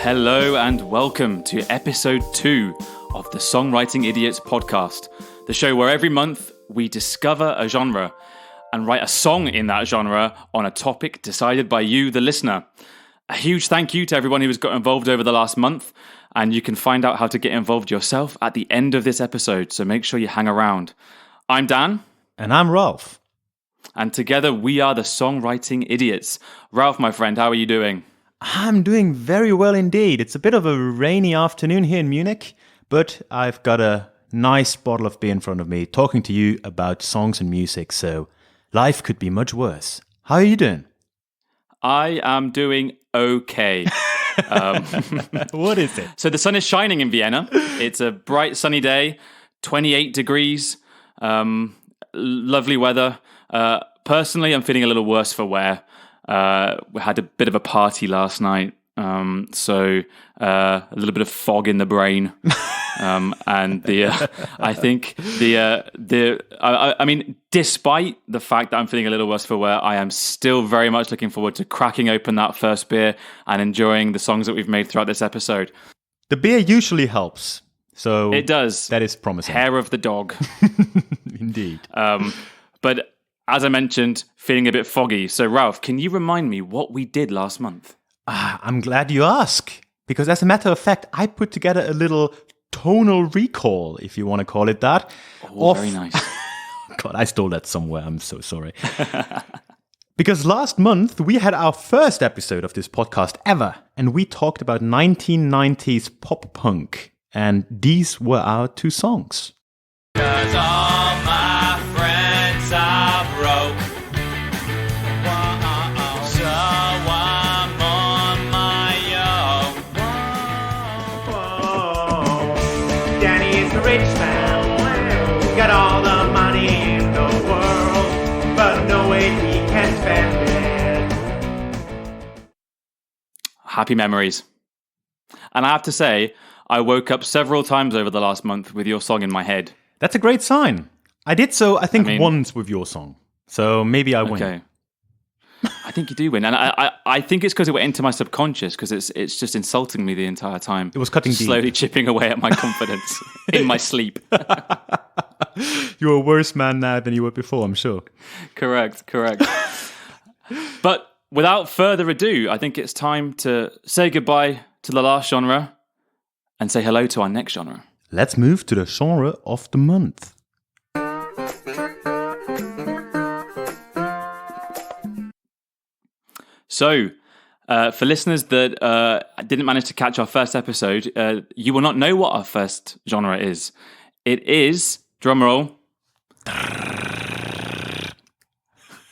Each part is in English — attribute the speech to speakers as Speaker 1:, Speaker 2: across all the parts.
Speaker 1: Hello and welcome to episode 2 of the Songwriting Idiots Podcast, the show where every month we discover a genre and write a song in that genre on a topic decided by you, the listener. A huge thank you to everyone who has got involved over the last month, and you can find out how to get involved yourself at the end of this episode, so make sure you hang around. I'm Dan.
Speaker 2: And I'm Ralph.
Speaker 1: And together we are the Songwriting Idiots. Ralph, my friend, how are you doing?
Speaker 2: I'm doing very well indeed. It's a bit of a rainy afternoon here in Munich, but I've got a nice bottle of beer in front of me talking to you about songs and music, so life could be much worse. How are you doing?
Speaker 1: I am doing okay.
Speaker 2: What is it?
Speaker 1: So the sun is shining in Vienna. It's a bright sunny day, 28 degrees, lovely weather. Personally, I'm feeling a little worse for wear. We had a bit of a party last night, so a little bit of fog in the brain, and I mean, despite the fact that I'm feeling a little worse for wear, I am still very much looking forward to cracking open that first beer and enjoying the songs that we've made throughout this episode.
Speaker 2: The beer usually helps, so
Speaker 1: it does.
Speaker 2: That is promising.
Speaker 1: Hair of the dog,
Speaker 2: indeed.
Speaker 1: But as I mentioned, feeling a bit foggy. So, Ralph, can you remind me what we did last month?
Speaker 2: I'm glad you ask, because as a matter of fact, I put together a little tonal recall, if you want to call it that.
Speaker 1: Oh, very nice.
Speaker 2: God, I stole that somewhere. I'm so sorry. Because last month, we had our first episode of this podcast ever, and we talked about 1990s pop punk, and these were our two songs.
Speaker 3: 'Cause all my friends are broke, so I'm on my own.
Speaker 4: Danny is the rich man, got all the money in the world, but no way he can spend it.
Speaker 1: Happy memories. And I have to say, I woke up several times over the last month with your song in my head.
Speaker 2: That's a great sign. I did so, I think, once with your song. So maybe I win.
Speaker 1: Okay. I think you do win. And I think it's because it went into my subconscious, because it's just insulting me the entire time.
Speaker 2: It was cutting deep.
Speaker 1: Slowly chipping away at my confidence in my sleep.
Speaker 2: You're a worse man now than you were before, I'm sure.
Speaker 1: Correct. But without further ado, I think it's time to say goodbye to the last genre and say hello to our next genre.
Speaker 2: Let's move to the genre of the month.
Speaker 1: So, for listeners that didn't manage to catch our first episode, you will not know what our first genre is. It is, drumroll,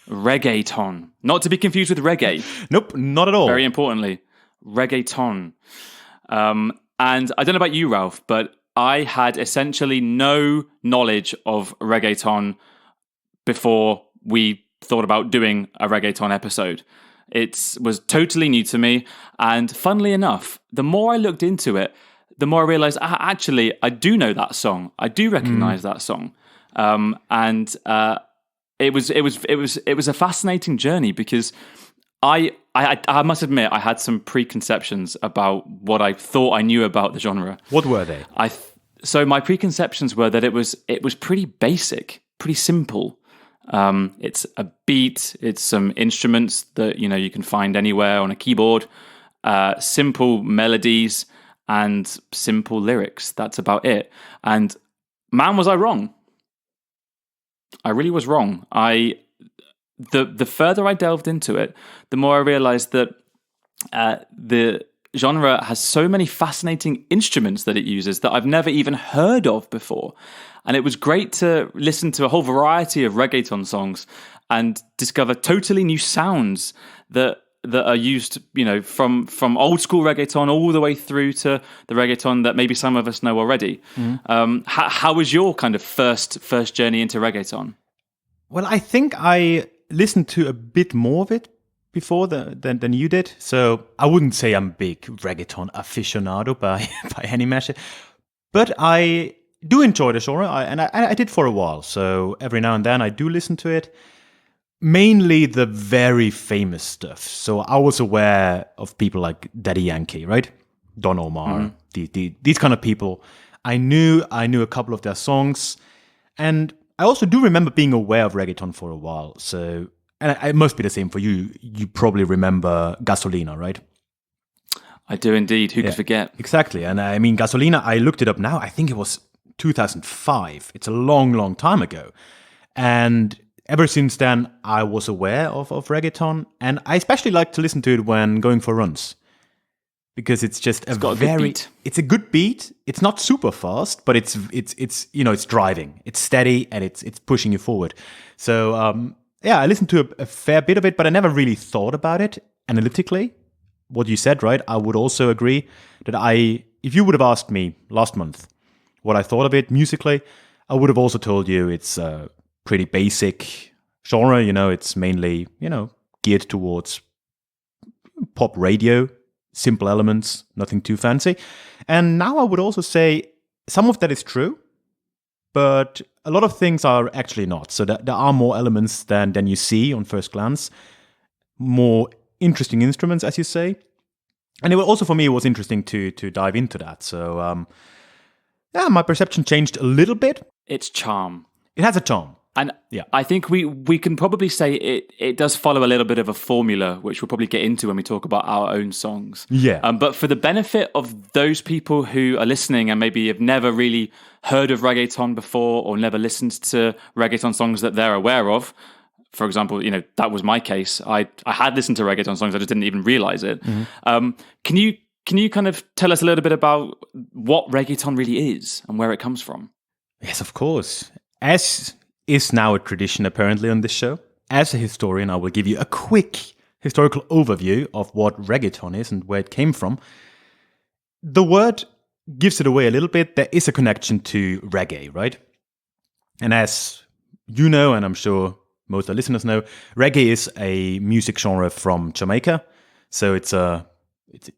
Speaker 1: reggaeton. Not to be confused with reggae.
Speaker 2: Nope, not at all.
Speaker 1: Very importantly, reggaeton. And I don't know about you, Ralph, but I had essentially no knowledge of reggaeton before we thought about doing a reggaeton episode. It was totally new to me, and funnily enough, the more I looked into it, the more I realized, actually, I do know that song. I do recognize that song, and it was a fascinating journey because I must admit I had some preconceptions about what I thought I knew about the genre.
Speaker 2: What were they?
Speaker 1: So my preconceptions were that it was pretty basic, pretty simple. It's a beat, it's some instruments that you can find anywhere on a keyboard, simple melodies and simple lyrics. That's about it. And man, was I wrong. I really was wrong. The further I delved into it, the more I realized that the genre has so many fascinating instruments that it uses that I've never even heard of before. And it was great to listen to a whole variety of reggaeton songs and discover totally new sounds that are used, from old school reggaeton all the way through to the reggaeton that maybe some of us know already. How was your kind of first journey into reggaeton?
Speaker 2: Well, I think I listened to a bit more of it before than you did. So I wouldn't say I'm a big reggaeton aficionado by any measure, but I do enjoy the genre, and I did for a while. So every now and then I do listen to it. Mainly the very famous stuff. So I was aware of people like Daddy Yankee, right? Don Omar, these kind of people. I knew a couple of their songs, and I also do remember being aware of reggaeton for a while. So, and it must be the same for you. You probably remember Gasolina, right?
Speaker 1: I do indeed. Who could forget?
Speaker 2: Exactly. And I mean, Gasolina, I looked it up now. I think it was 2005. It's a long, long time ago. And ever since then, I was aware of reggaeton. And I especially like to listen to it when going for runs. Because it's just
Speaker 1: got a good beat.
Speaker 2: It's a good beat. It's not super fast, but it's it's driving. It's steady and it's pushing you forward. So I listened to a fair bit of it, but I never really thought about it analytically. What you said, right? I would also agree that if you would have asked me last month what I thought of it musically, I would have also told you it's a pretty basic genre. It's mainly, geared towards pop radio, simple elements, nothing too fancy. And now I would also say some of that is true, but a lot of things are actually not. So there are more elements than you see on first glance, more interesting instruments, as you say. And for me, it was interesting to dive into that. So, my perception changed a little bit.
Speaker 1: It's charm.
Speaker 2: It has a charm.
Speaker 1: And I think we can probably say it does follow a little bit of a formula, which we'll probably get into when we talk about our own songs.
Speaker 2: Yeah.
Speaker 1: But for the benefit of those people who are listening and maybe have never really heard of reggaeton before or never listened to reggaeton songs that they're aware of, for example, that was my case. I had listened to reggaeton songs, I just didn't even realize it. Mm-hmm. Can you kind of tell us a little bit about what reggaeton really is and where it comes from?
Speaker 2: Yes, of course. As is now a tradition apparently on this show, as a historian, I will give you a quick historical overview of what reggaeton is and where it came from. The word gives it away a little bit. There is a connection to reggae, right? And as you know, and I'm sure most of the listeners know, reggae is a music genre from Jamaica. So it's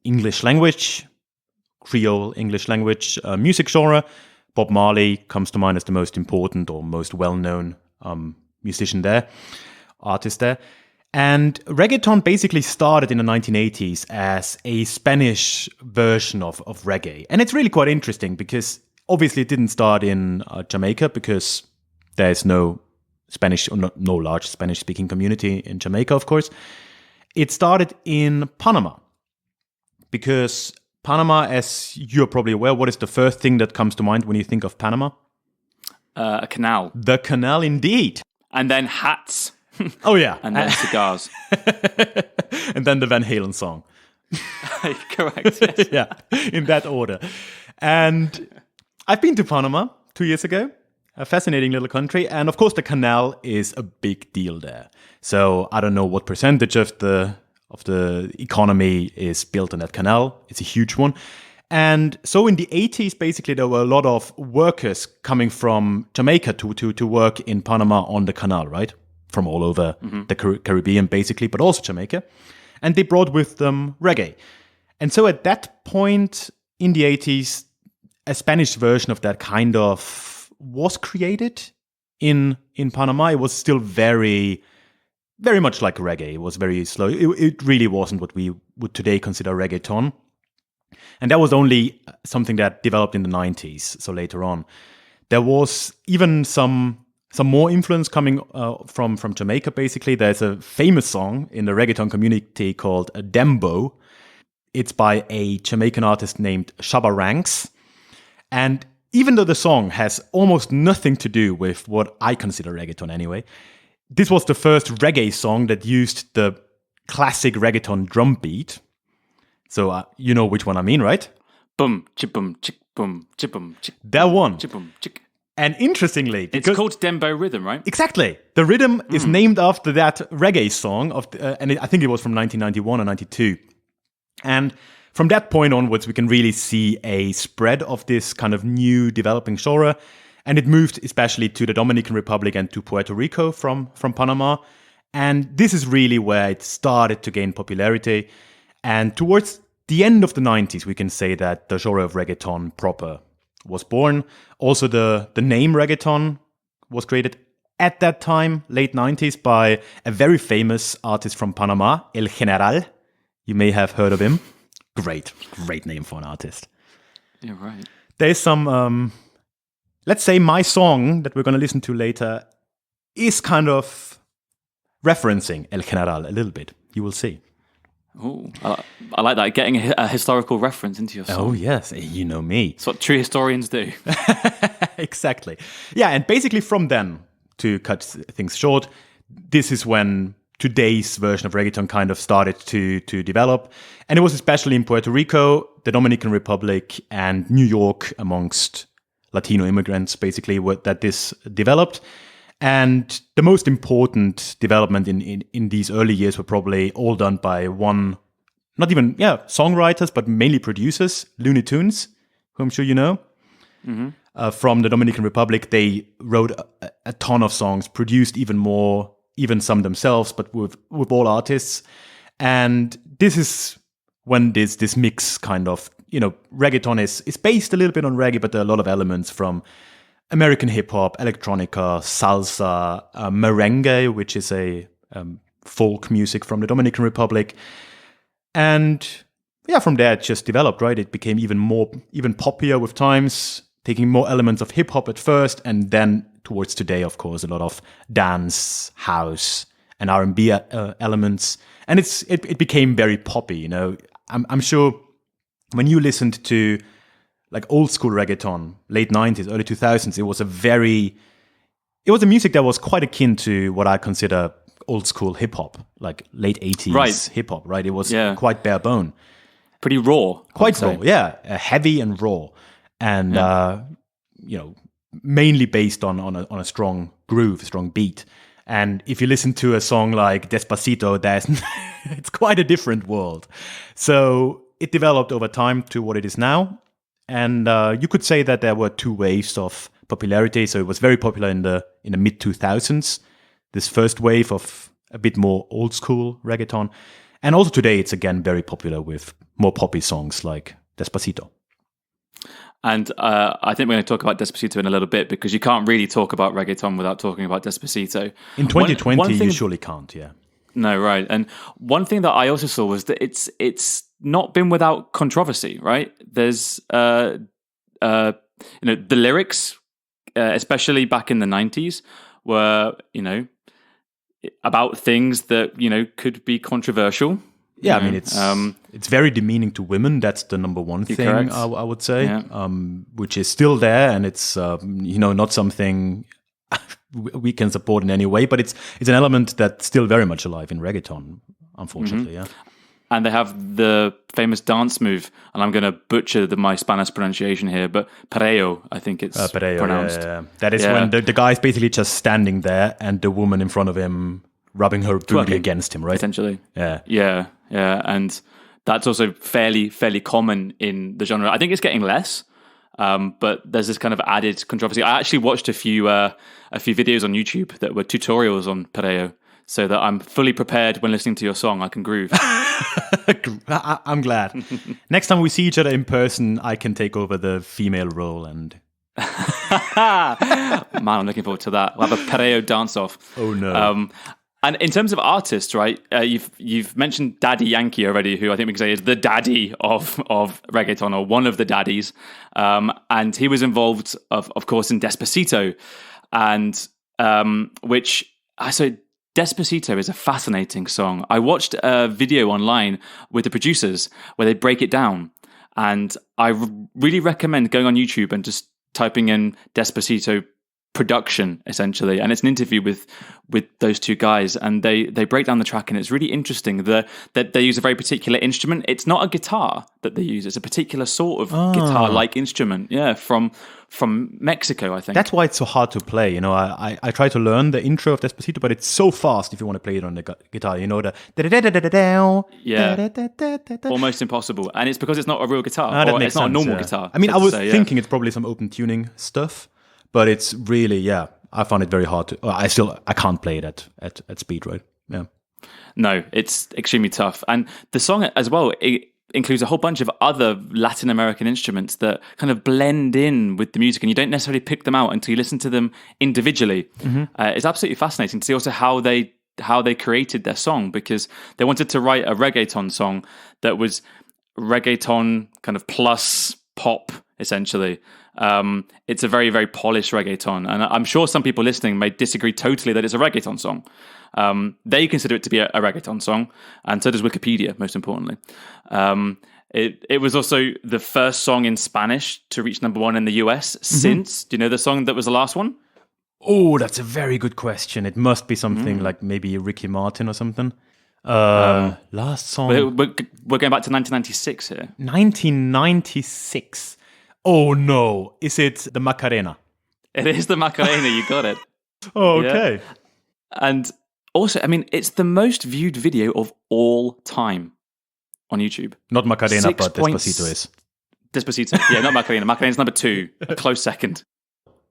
Speaker 2: English language, Creole English language music genre. Bob Marley comes to mind as the most important or most well-known musician there, artist there. And reggaeton basically started in the 1980s as a Spanish version of reggae. And it's really quite interesting because obviously it didn't start in Jamaica because there's no Spanish, or no large Spanish-speaking community in Jamaica, of course. It started in Panama because Panama, as you're probably aware, what is the first thing that comes to mind when you think of Panama?
Speaker 1: A canal.
Speaker 2: The canal, indeed.
Speaker 1: And then hats.
Speaker 2: Oh, yeah.
Speaker 1: And then cigars.
Speaker 2: And then the Van Halen song.
Speaker 1: Correct. Yes.
Speaker 2: Yeah, in that order. And I've been to Panama 2 years ago. A fascinating little country. And of course, the canal is a big deal there. So I don't know what percentage of the economy is built on that canal. It's a huge one. And so in the 80s, basically, there were a lot of workers coming from Jamaica to work in Panama on the canal, right? From all over the Caribbean, basically, but also Jamaica. And they brought with them reggae. And so at that point in the 80s, a Spanish version of that kind of was created in Panama. It was still very, very much like reggae. It was very slow. It really wasn't what we would today consider reggaeton. And that was only something that developed in the 90s, so later on. There was even some more influence coming from Jamaica, basically. There's a famous song in the reggaeton community called Dembo. It's by a Jamaican artist named Shabba Ranks. And even though the song has almost nothing to do with what I consider reggaeton anyway, this was the first reggae song that used the classic reggaeton drum beat. So you know which one I mean, right?
Speaker 1: Boom, chip, boom, chick, boom, chip, boom, chick.
Speaker 2: That one.
Speaker 1: Chip, boom, chick.
Speaker 2: And interestingly,
Speaker 1: It's called Dembo Rhythm, right?
Speaker 2: Exactly. The rhythm is named after that reggae song, I think it was from 1991 or 92. And from that point onwards, we can really see a spread of this kind of new developing genre. And it moved especially to the Dominican Republic and to Puerto Rico from Panama. And this is really where it started to gain popularity. And towards the end of the 90s, we can say that the genre of reggaeton proper was born. Also, the name reggaeton was created at that time, late 90s, by a very famous artist from Panama, El General. You may have heard of him. Great name for an artist.
Speaker 1: Yeah, right.
Speaker 2: There's some, let's say my song that we're going to listen to later is kind of referencing El General a little bit. You will see.
Speaker 1: Oh, I like that. Getting a historical reference into your song.
Speaker 2: Oh, yes. You know me.
Speaker 1: It's what true historians do.
Speaker 2: Exactly. Yeah, and basically from then, to cut things short, this is when today's version of reggaeton kind of started to develop. And it was especially in Puerto Rico, the Dominican Republic, and New York amongst Latino immigrants, basically, that this developed. And the most important development in these early years were probably all done by songwriters, but mainly producers, Looney Tunes, who I'm sure you know. Mm-hmm. From the Dominican Republic, they wrote a ton of songs, produced even more, even some themselves, but with all artists. And this is when this mix kind of, reggaeton is based a little bit on reggae, but there are a lot of elements from American hip-hop, electronica, salsa, merengue, which is a folk music from the Dominican Republic. And yeah, from there it just developed, right? It became even poppier with times, taking more elements of hip-hop at first, and then towards today, of course, a lot of dance, house, and R&B elements. And it became very poppy, I'm sure when you listened to like old school reggaeton, late 90s, early 2000s, it was a music that was quite akin to what I consider old school hip hop, like late 80s hip hop, right? It was quite bare bone.
Speaker 1: Pretty raw.
Speaker 2: Quite raw, yeah. Heavy and raw. And, mainly based on a strong groove, a strong beat. And if you listen to a song like Despacito, it's quite a different world. So it developed over time to what it is now. And you could say that there were two waves of popularity. So it was very popular in the mid 2000s. This first wave of a bit more old school reggaeton, and also today it's again very popular with more poppy songs like Despacito.
Speaker 1: And I think we're going to talk about Despacito in a little bit because you can't really talk about reggaeton without talking about Despacito.
Speaker 2: In 2020, you surely can't. Yeah.
Speaker 1: No, right. And one thing that I also saw was that it's not been without controversy, right? There's, the lyrics, especially back in the 90s, were, about things that, could be controversial.
Speaker 2: Yeah, I mean, it's very demeaning to women. That's the number one thing, I would say, which is still there. And it's, not something we can support in any way, but it's an element that's still very much alive in reggaeton, unfortunately. Mm-hmm. Yeah.
Speaker 1: And they have the famous dance move, and I'm going to butcher my Spanish pronunciation here, but perreo, I think it's pronounced.
Speaker 2: Yeah. That is when the guy's basically just standing there and the woman in front of him rubbing her booty against him, right?
Speaker 1: Essentially.
Speaker 2: Yeah.
Speaker 1: And that's also fairly common in the genre. I think it's getting less, but there's this kind of added controversy. I actually watched a few videos on YouTube that were tutorials on perreo, so that I'm fully prepared when listening to your song. I can groove.
Speaker 2: I'm glad. Next time we see each other in person, I can take over the female role and...
Speaker 1: Man, I'm looking forward to that. We'll have a perreo dance-off.
Speaker 2: Oh, no.
Speaker 1: And in terms of artists, right, you've mentioned Daddy Yankee already, who I think we can say is the daddy of reggaeton, or one of the daddies. And he was involved, of course, in Despacito, and Despacito is a fascinating song. I watched a video online with the producers where they break it down, and I really recommend going on YouTube and just typing in Despacito production, essentially, and it's an interview with those two guys, and they break down the track, and it's really interesting that they use a very particular instrument. It's not a guitar that they use; it's a particular sort of guitar-like instrument. Yeah, from Mexico, I think.
Speaker 2: That's why it's so hard to play. I try to learn the intro of Despacito, but it's so fast if you want to play it on the guitar.
Speaker 1: Almost impossible, and it's because it's not a real guitar, or it's not a normal guitar.
Speaker 2: I mean, I was thinking it's probably some open tuning stuff. But it's really, I found it very hard to. I can't play it at speed, right? Yeah.
Speaker 1: No, it's extremely tough, and the song as well. It includes a whole bunch of other Latin American instruments that kind of blend in with the music, and you don't necessarily pick them out until you listen to them individually. Mm-hmm. It's absolutely fascinating to see also how they created their song, because they wanted to write a reggaeton song that was reggaeton kind of plus pop, essentially. It's a very, very polished reggaeton. And I'm sure some people listening may disagree totally that it's a reggaeton song. They consider it to be a reggaeton song, and so does Wikipedia, most importantly. It was also the first song in Spanish to reach number one in the US since, do you know the song that was the last one?
Speaker 2: Oh, that's a very good question. It must be something like maybe Ricky Martin or something. Last song.
Speaker 1: We're going back to 1996 here.
Speaker 2: 1996. Oh no. Is it the Macarena?
Speaker 1: It is the Macarena, you got it.
Speaker 2: Oh, okay.
Speaker 1: Yeah. And also, I mean, it's the most viewed video of all time on YouTube.
Speaker 2: Not Macarena, but Despacito is.
Speaker 1: Despacito. Yeah, not Macarena. Macarena's number 2, a close second.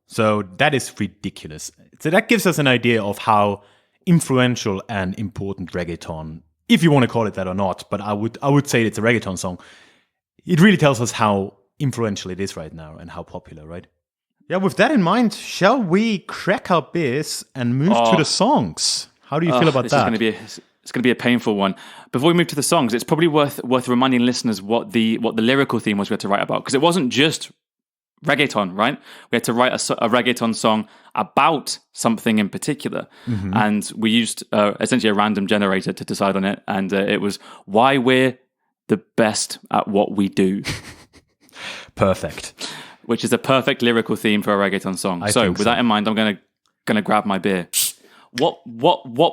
Speaker 2: So that is ridiculous. So that gives us an idea of how influential and important reggaeton, if you want to call it that or not, but I would say it's a reggaeton song. It really tells us how influential it is right now and how popular, right? Yeah, with that in mind, shall we crack our beers and move to the songs? How do you feel about that?
Speaker 1: It's going to be a painful one. Before we move to the songs, it's probably worth reminding listeners what the lyrical theme was we had to write about, because it wasn't just reggaeton, right? We had to write a reggaeton song about something in particular, and we used essentially a random generator to decide on it, and it was why we're the best at what we do.
Speaker 2: Perfect.
Speaker 1: Which is a perfect lyrical theme for a reggaeton song. So with that in mind, I'm gonna grab my beer. What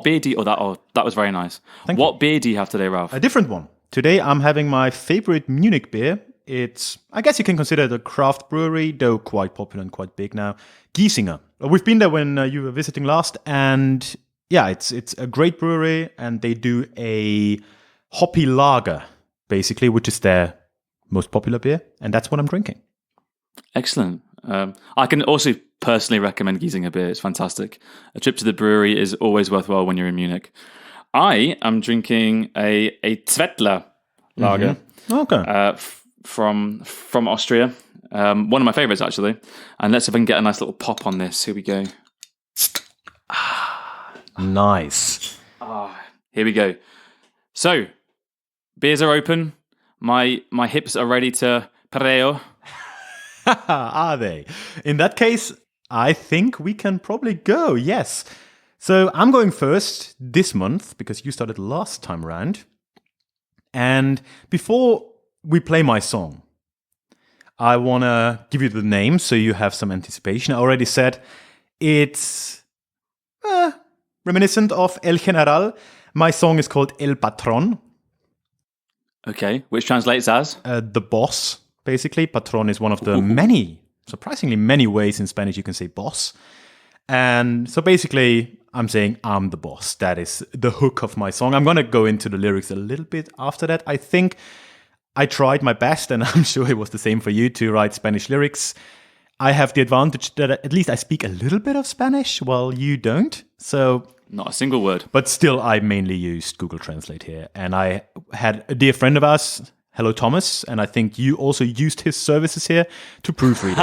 Speaker 1: beer do you? That was very nice. What beer do you have today, Ralph?
Speaker 2: A different one. Today I'm having my favorite Munich beer. It's, I guess you can consider it a craft brewery, though quite popular and quite big now. Giesinger. We've been there when you were visiting last, and yeah, it's a great brewery, and they do a hoppy lager, basically, which is their most popular beer, and that's what I'm drinking.
Speaker 1: Excellent. I can also personally recommend Giesinger beer. It's fantastic. A trip to the brewery is always worthwhile when you're in Munich. I am drinking a Zwettler lager.
Speaker 2: Okay.
Speaker 1: From Austria. One of my favorites, actually. And let's see if I can get a nice little pop on this. Here we go.
Speaker 2: Nice.
Speaker 1: Here we go. So, beers are open. My hips are ready to perreo.
Speaker 2: Are they? In that case, I think we can probably go, yes. So I'm going first this month because you started last time around. And before we play my song, I want to give you the name so you have some anticipation. I already said it's reminiscent of El General. My song is called El Patron.
Speaker 1: Okay, which translates as?
Speaker 2: The boss, basically. Patron is one of the surprisingly many ways in Spanish you can say boss. And so basically, I'm saying I'm the boss. That is the hook of my song. I'm going to go into the lyrics a little bit after that. I think I tried my best, and I'm sure it was the same for you, to write Spanish lyrics. I have the advantage that at least I speak a little bit of Spanish, while you don't. So,
Speaker 1: not a single word.
Speaker 2: But still, I mainly used Google Translate here. And I had a dear friend of ours, hello Thomas, and I think you also used his services here to proofread
Speaker 1: it.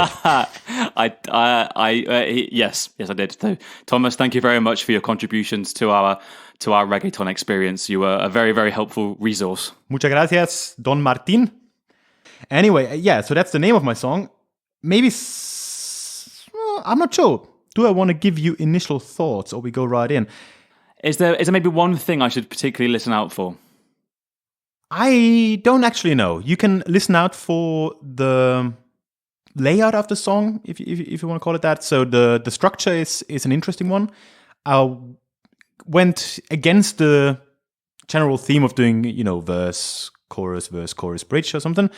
Speaker 1: Yes, I did. So, Thomas, thank you very much for your contributions to our reggaeton experience. You were a very, very helpful resource.
Speaker 2: Muchas gracias, Don Martin. Anyway, yeah, so that's the name of my song. Maybe, I'm not sure. Do I want to give you initial thoughts, or we go right in?
Speaker 1: Is there maybe one thing I should particularly listen out for?
Speaker 2: I don't actually know. You can listen out for the layout of the song, if you want to call it that. So the structure is an interesting one. I went against the general theme of doing, verse, chorus, bridge or something,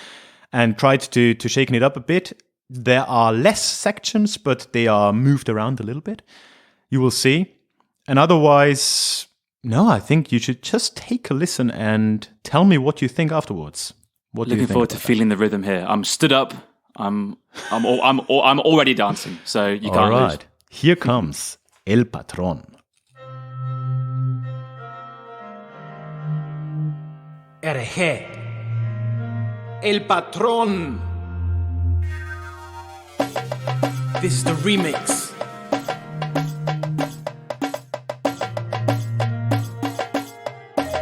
Speaker 2: and tried to shaken it up a bit. There are less sections, but they are moved around a little bit. You will see. And otherwise, no, I think you should just take a listen and tell me what you think afterwards. What do you think?
Speaker 1: Looking forward to feeling the rhythm here. I'm stood up. I'm already dancing. So you can't lose.
Speaker 2: Here comes El Patron.
Speaker 4: RG. El Patron. This is the remix.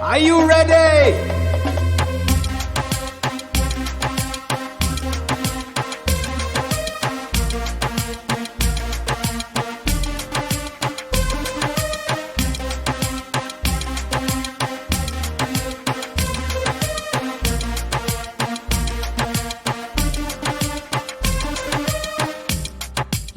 Speaker 4: Are you ready?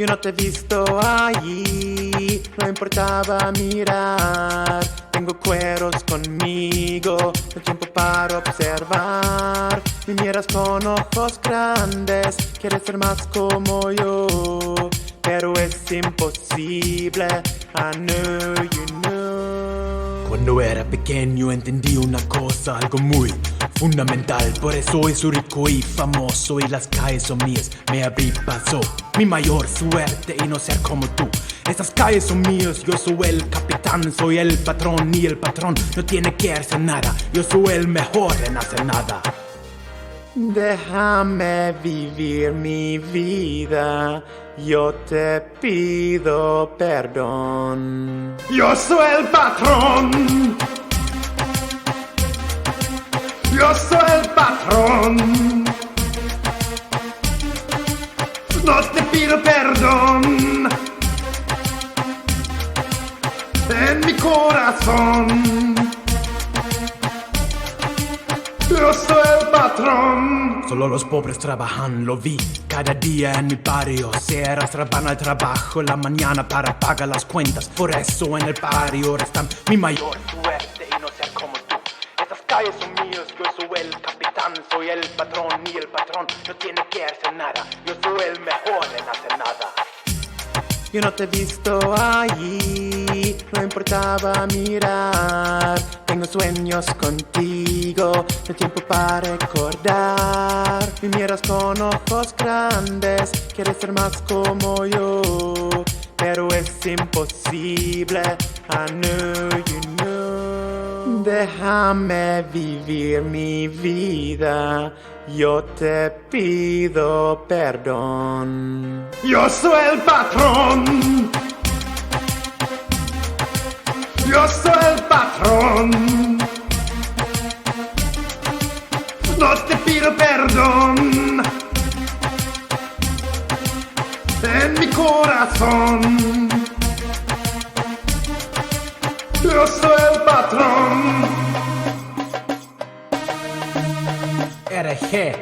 Speaker 4: Yo no te he visto allí, no importaba mirar. Tengo cueros conmigo, no tiempo para observar. Me miras con ojos grandes, quieres ser más como yo, pero es imposible. I know you know.
Speaker 5: Cuando era pequeño entendí una cosa, algo muy fundamental. Por eso soy rico y famoso y las calles son mías, me abrí paso. Mi mayor suerte y no ser como tú. Estas calles son mías, yo soy el capitán, soy el patrón y el patrón no tiene que hacer nada. Yo soy el mejor en hacer nada.
Speaker 4: Déjame vivir mi vida, yo te pido perdón. Yo soy el patrón. Yo soy el patrón. No te pido perdón. En mi corazón. Yo soy el patrón.
Speaker 5: Solo los pobres trabajan, lo vi cada día en mi barrio. Se arrastraban al trabajo la mañana para pagar las cuentas. Por eso en el barrio están mi mayor suerte y no ser como tú. Estas calles son mías, yo soy el capitán, soy el patrón y el patrón no tiene que hacer nada. Yo soy el mejor en hacer nada.
Speaker 4: Yo no te he visto allí, no importaba mirar. Tengo sueños contigo, no hay tiempo para recordar. Me miras con ojos grandes, quieres ser más como yo, pero es imposible. I know you know. Déjame vivir mi vida, yo te pido perdón. Yo soy el patrón. Yo soy el patrón. No te pido perdón. En mi corazón. Yo soy el patrón.
Speaker 5: RG,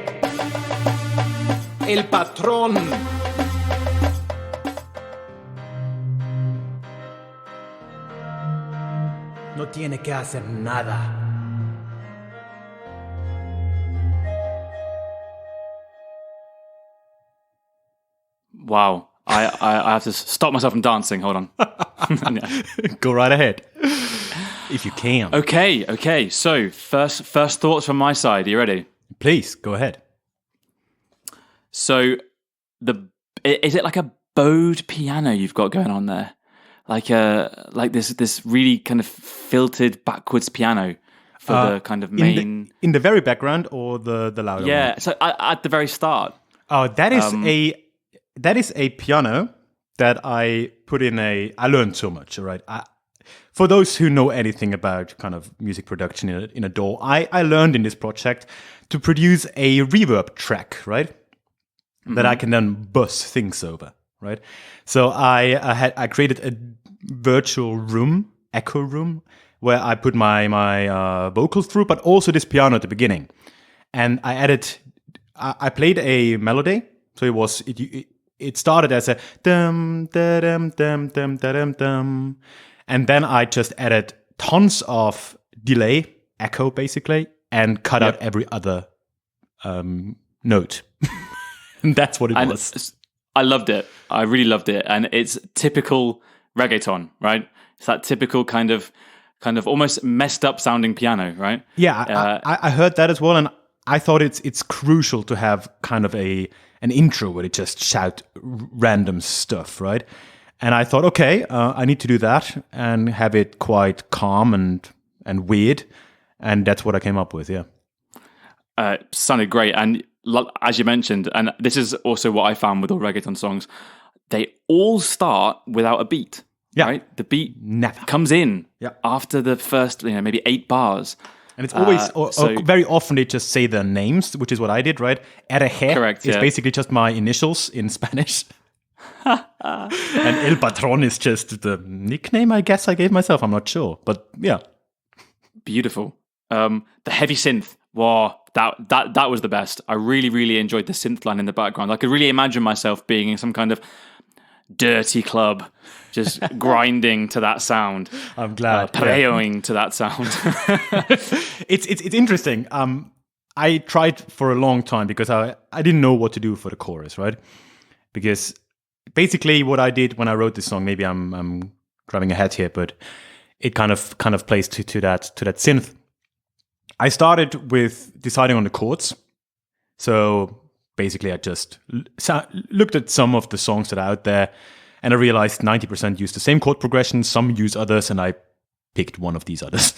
Speaker 5: el patrón. No tiene que hacer nada.
Speaker 1: Wow. I have to stop myself from dancing. Hold on. Yeah.
Speaker 2: Go right ahead. If you can.
Speaker 1: Okay. So first thoughts from my side. Are you ready?
Speaker 2: Please, go ahead.
Speaker 1: So is it like a bowed piano you've got going on there? Like this really kind of filtered backwards piano for the kind of main...
Speaker 2: In the very background or the louder one?
Speaker 1: Yeah, so at the very start.
Speaker 2: Oh, that is a piano that I put in I learned so much, all right? For those who know anything about kind of music production in a DAW, I learned in this project to produce a reverb track, right? Mm-hmm. That I can then buzz things over, right? So I created a virtual room, echo room, where I put my vocals through, but also this piano at the beginning. And I played a melody, so it started as a dum da dum dum dum da dum dum. And then I just added tons of delay, echo basically, and cut out every other note. And that's what it was.
Speaker 1: I loved it. I really loved it. And it's typical reggaeton, right? It's that typical kind of almost messed up sounding piano, right?
Speaker 2: Yeah, I heard that as well. And I thought it's crucial to have kind of an intro where it just shout random stuff, right? And I thought, okay, I need to do that and have it quite calm and weird. And that's what I came up with, yeah.
Speaker 1: Sounded great. And as you mentioned, and this is also what I found with all reggaeton songs, they all start without a beat, right? The beat
Speaker 2: never
Speaker 1: comes in after the first, maybe 8 bars.
Speaker 2: And it's always, very often they just say their names, which is what I did, right? RG
Speaker 1: correct,
Speaker 2: is basically just my initials in Spanish. And El Patron is just the nickname, I guess I gave myself. I'm not sure, but yeah.
Speaker 1: Beautiful. The heavy synth. Wow, that was the best. I really, really enjoyed the synth line in the background. I could really imagine myself being in some kind of dirty club, just grinding to that sound.
Speaker 2: I'm glad.
Speaker 1: Preyoing to that sound.
Speaker 2: It's interesting. I tried for a long time because I didn't know what to do for the chorus, right? Because basically what I did when I wrote this song, maybe I'm grabbing ahead here, but it kind of plays to that synth. I started with deciding on the chords. So basically I just looked at some of the songs that are out there, and I realized 90% use the same chord progression, some use others, and I picked one of these others.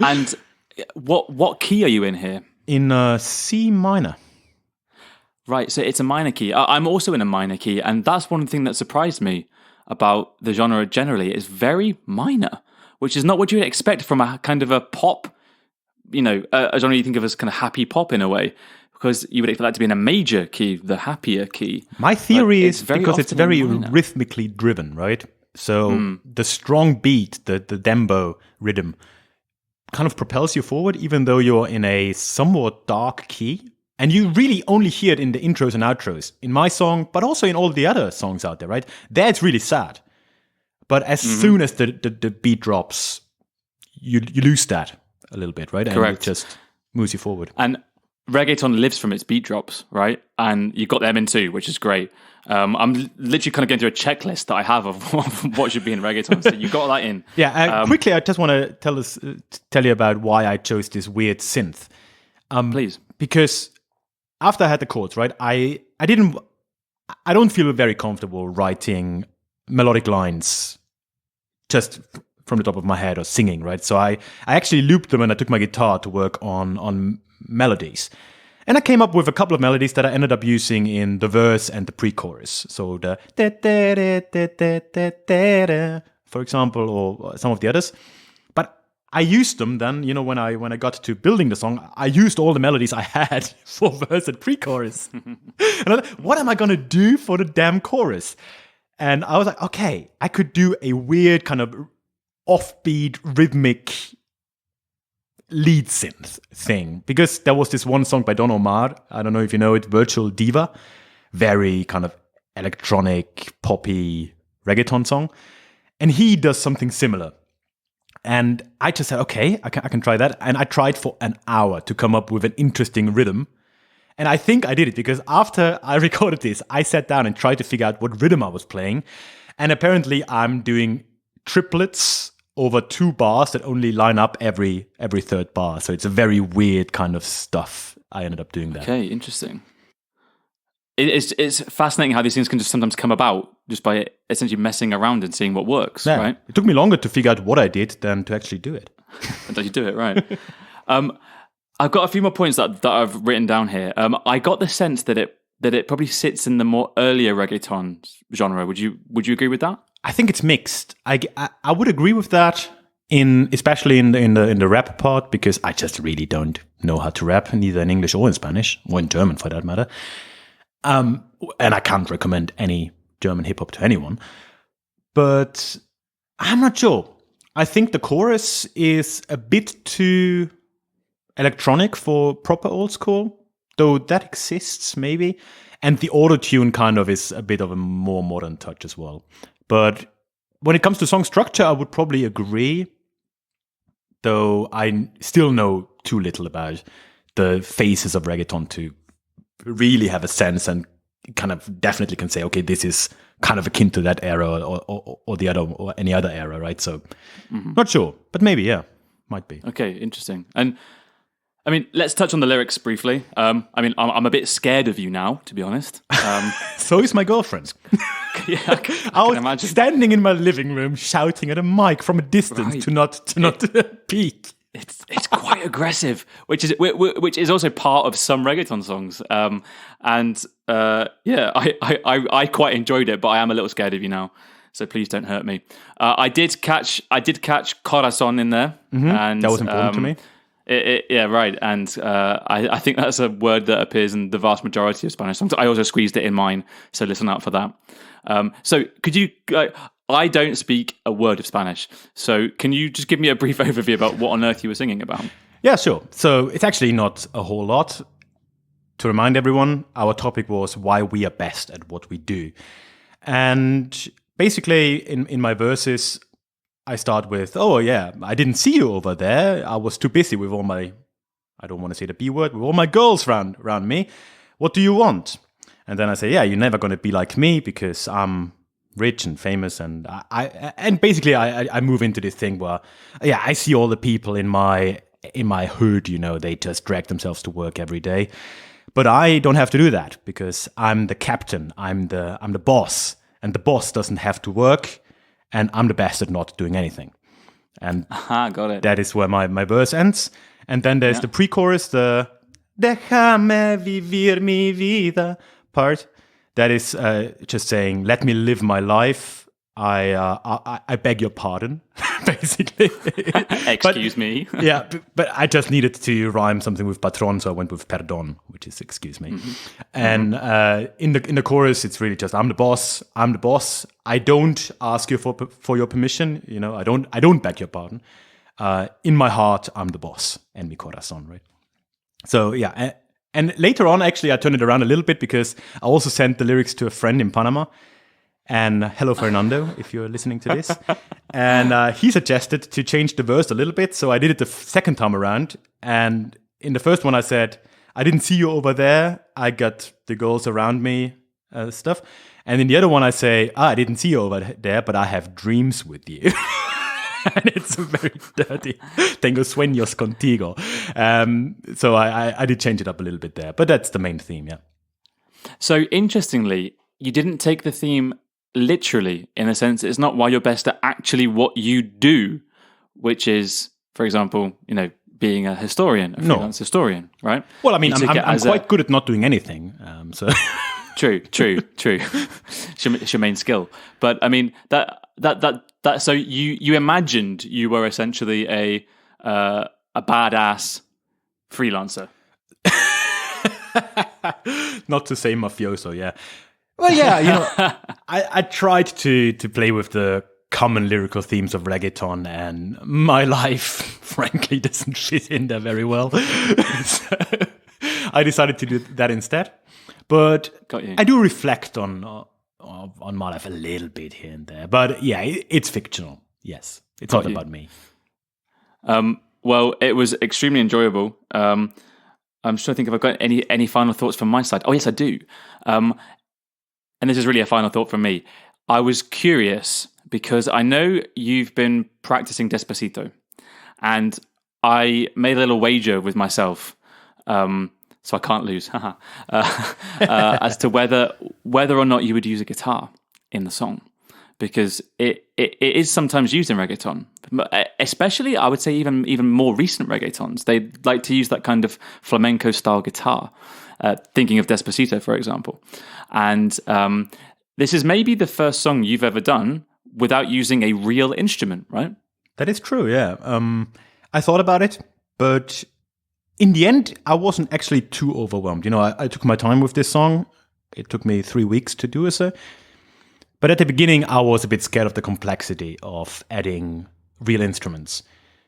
Speaker 1: And what key are you in here?
Speaker 2: In C minor.
Speaker 1: Right, so it's a minor key. I'm also in a minor key, and that's one thing that surprised me about the genre generally. It's very minor, which is not what you would expect from a kind of a pop, a genre you think of as kind of happy pop in a way, because you would expect that to be in a major key, the happier key.
Speaker 2: My theory is because it's very
Speaker 1: minor.
Speaker 2: rhythmically driven, right? So the strong beat, the dembo rhythm, kind of propels you forward, even though you're in a somewhat dark key. And you really only hear it in the intros and outros, in my song, but also in all the other songs out there, right? There it's really sad. But as soon as the beat drops, you lose that a little bit, right?
Speaker 1: Correct.
Speaker 2: And it just moves you forward.
Speaker 1: And reggaeton lives from its beat drops, right? And you got them in too, which is great. I'm literally kind of going through a checklist that I have of what should be in reggaeton. So you got that in.
Speaker 2: Yeah, quickly, I just want to tell you about why I chose this weird synth.
Speaker 1: Please.
Speaker 2: Because after I had the chords, right, I don't feel very comfortable writing melodic lines just from the top of my head or singing, right? So I actually looped them and I took my guitar to work on melodies. And I came up with a couple of melodies that I ended up using in the verse and the pre-chorus. So the for example, or some of the others. But I used them then, when I got to building the song, I used all the melodies I had for verse and pre-chorus. And I thought, what am I going to do for the damn chorus? And I was like, okay, I could do a weird kind of offbeat, rhythmic lead synth thing. Because there was this one song by Don Omar, I don't know if you know it, Virtual Diva. Very kind of electronic, poppy reggaeton song. And he does something similar. And I just said, okay, I can try that. And I tried for an hour to come up with an interesting rhythm. And I think I did it because after I recorded this, I sat down and tried to figure out what rhythm I was playing. And apparently I'm doing triplets over 2 bars that only line up every third bar. So it's a very weird kind of stuff. I ended up doing that.
Speaker 1: Okay, interesting. It's fascinating how these things can just sometimes come about just by essentially messing around and seeing what works,
Speaker 2: Yeah.
Speaker 1: right?
Speaker 2: It took me longer to figure out what I did than to actually do it.
Speaker 1: Until you do it, right? I've got a few more points that I've written down here. I got the sense that it probably sits in the more earlier reggaeton genre. Would you agree with that?
Speaker 2: I think it's mixed. I would agree with that, especially in the rap part, because I just really don't know how to rap, neither in English or in Spanish, or in German for that matter. And I can't recommend any German hip hop to anyone. But I'm not sure. I think the chorus is a bit too electronic for proper old school, though that exists maybe. And the auto-tune kind of is a bit of a more modern touch as well. But when it comes to song structure, I would probably agree, though I still know too little about the phases of reggaeton to really have a sense and kind of definitely can say, okay, this is kind of akin to that era or the other or any other era, right? So not sure, but maybe, yeah, might be.
Speaker 1: Okay, interesting. And I mean, let's touch on the lyrics briefly. I'm a bit scared of you now, to be honest.
Speaker 2: So is my girlfriend.
Speaker 1: Yeah, I can
Speaker 2: I was
Speaker 1: imagine.
Speaker 2: standing in my living room shouting at a mic from a distance
Speaker 1: Right.
Speaker 2: to not peek.
Speaker 1: It's quite aggressive, which is also part of some reggaeton songs. I quite enjoyed it, but I am a little scared of you now. So please don't hurt me. I did catch corazón in there, and
Speaker 2: That was important to me.
Speaker 1: Yeah, right. And I think that's a word that appears in the vast majority of Spanish songs. I also squeezed it in mine, so listen out for that. So could you... I don't speak a word of Spanish, so can you just give me a brief overview about what on earth you were singing about?
Speaker 2: Yeah, sure. So it's actually not a whole lot to remind everyone, our topic was why we are best at what we do. And basically, in my verses, I start with, oh yeah, I didn't see you over there. I was too busy with all my, I don't want to say the B word, with all my girls around me. What do you want? And then I say, yeah, you're never going to be like me because I'm rich and famous. And I move into this thing where, yeah, I see all the people in my hood, they just drag themselves to work every day. But I don't have to do that because I'm the captain. I'm the boss. And the boss doesn't have to work. And I'm the best at not doing anything. And
Speaker 1: got it.
Speaker 2: That is where my verse ends. And then there's the pre-chorus, the Déjame vivir mi vida part. That is just saying, let me live my life. I beg your pardon, basically.
Speaker 1: Excuse me.
Speaker 2: Yeah, but I just needed to rhyme something with patron, so I went with perdón, which is excuse me. Mm-hmm. And in the chorus, it's really just I'm the boss. I don't ask you for your permission. I don't beg your pardon. In my heart, I'm the boss. En mi corazón, right? So yeah, and later on, actually, I turned it around a little bit because I also sent the lyrics to a friend in Panama. And hello, Fernando, if you're listening to this. And he suggested to change the verse a little bit. So I did it the second time around. And in the first one, I said, I didn't see you over there. I got the girls around me, stuff. And in the other one, I say, I didn't see you over there, but I have dreams with you. And it's very dirty. Tengo sueños contigo. So I did change it up a little bit there. But that's the main theme, yeah.
Speaker 1: So interestingly, you didn't take the theme literally, in a sense. It's not why you're best at actually what you do, which is, for example, being a historian, a freelance historian, right?
Speaker 2: Well, I mean, I'm quite good at not doing anything. So
Speaker 1: True. It's your main skill. But I mean that. So you imagined you were essentially a badass freelancer.
Speaker 2: Not to say mafioso, yeah. Well, yeah, I tried to play with the common lyrical themes of reggaeton, and my life, frankly, doesn't fit in there very well. So I decided to do that instead. But I do reflect on my life a little bit here and there. But yeah, it's fictional. Yes, it's not about me.
Speaker 1: Well, it was extremely enjoyable. I'm trying to think if I've got any final thoughts from my side. Oh, yes, I do. And this is really a final thought from me. I was curious because I know you've been practicing Despacito, and I made a little wager with myself, so I can't lose, as to whether or not you would use a guitar in the song, because it is sometimes used in reggaeton, especially I would say even more recent reggaetons. They like to use that kind of flamenco style guitar. Thinking of Despacito, for example. And this is maybe the first song you've ever done without using a real instrument, right?
Speaker 2: That is true, yeah. I thought about it, but in the end, I wasn't actually too overwhelmed. I took my time with this song. It took me 3 weeks to do so. But at the beginning, I was a bit scared of the complexity of adding real instruments.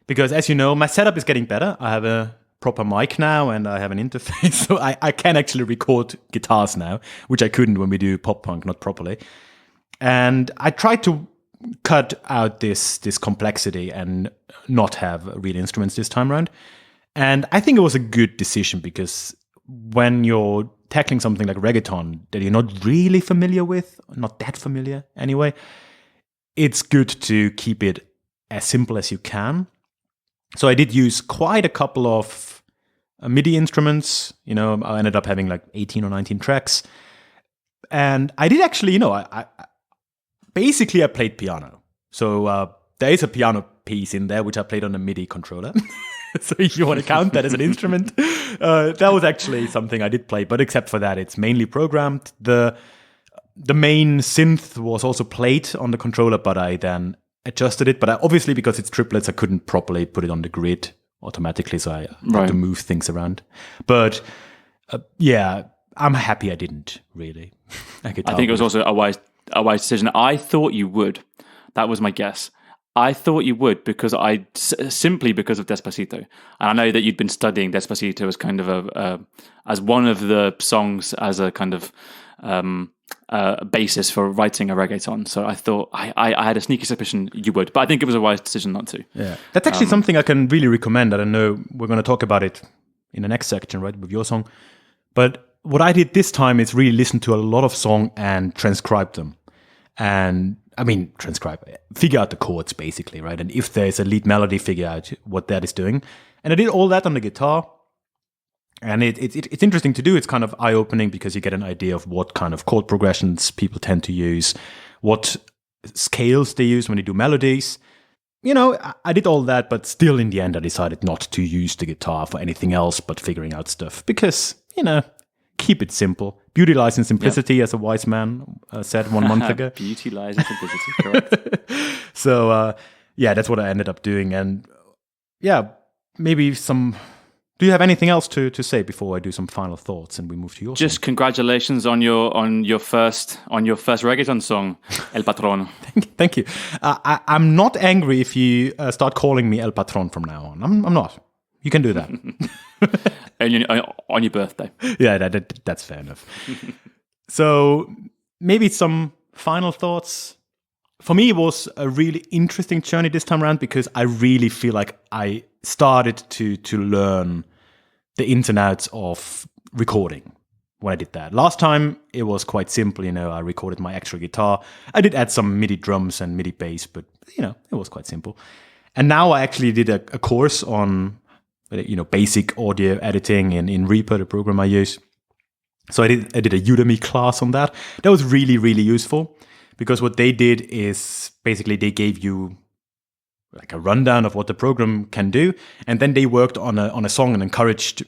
Speaker 2: Because as you know, my setup is getting better. I have a proper mic now, and I have an interface, so I can actually record guitars now, which I couldn't when we do pop punk, not properly. And I tried to cut out this complexity and not have real instruments this time around. And I think it was a good decision because when you're tackling something like reggaeton that you're not really familiar with, not that familiar anyway, it's good to keep it as simple as you can. So I did use quite a couple of MIDI instruments. I ended up having like 18 or 19 tracks. And I did actually, I basically played piano. So there is a piano piece in there, which I played on a MIDI controller. So if you want to count that as an instrument, that was actually something I did play. But except for that, it's mainly programmed. The main synth was also played on the controller, but I then adjusted it, but obviously because it's triplets, I couldn't properly put it on the grid automatically, so I had to move things around. But yeah, I'm happy I didn't really. I think
Speaker 1: it was also a wise decision. I thought you would. That was my guess. I thought you would because simply because of Despacito, and I know that you'd been studying Despacito as kind of as one of the songs as a kind of basis for writing a reggaeton. So I thought I had a sneaky suspicion you would, but I think it was a wise decision not to.
Speaker 2: Yeah, that's actually something I can really recommend. I don't know, we're going to talk about it in the next section, right, with your song. But what I did this time is really listen to a lot of song and transcribe them. And I mean, figure out the chords basically, right? And if there's a lead melody, figure out what that is doing. And I did all that on the guitar. And it's interesting to do. It's kind of eye-opening because you get an idea of what kind of chord progressions people tend to use, what scales they use when they do melodies. You know, I did all that, but still in the end I decided not to use the guitar for anything else but figuring out stuff. Because, you know, keep it simple. Beauty lies in simplicity, as a wise man said 1 month ago.
Speaker 1: Beauty lies in simplicity, correct.
Speaker 2: So, yeah, that's what I ended up doing. And yeah, maybe some... Do you have anything else to say before I do some final thoughts and we move to your
Speaker 1: Just
Speaker 2: song?
Speaker 1: congratulations on your first reggaeton song, El Patron.
Speaker 2: Thank you. I'm not angry if you start calling me El Patron from now on. I'm not. You can do that.
Speaker 1: on your birthday.
Speaker 2: Yeah, that's fair enough. So maybe some final thoughts. For me, it was a really interesting journey this time around because I really feel like I started to learn the ins and outs of recording when I did that. Last time, it was quite simple. You know, I recorded my actual guitar. I did add some MIDI drums and MIDI bass, but, you know, it was quite simple. And now I actually did a course on, you know, basic audio editing in Reaper, the program I use. So I did a Udemy class on that. That was really, really useful because what they did is basically they gave you like a rundown of what the program can do. And then they worked on a song and encouraged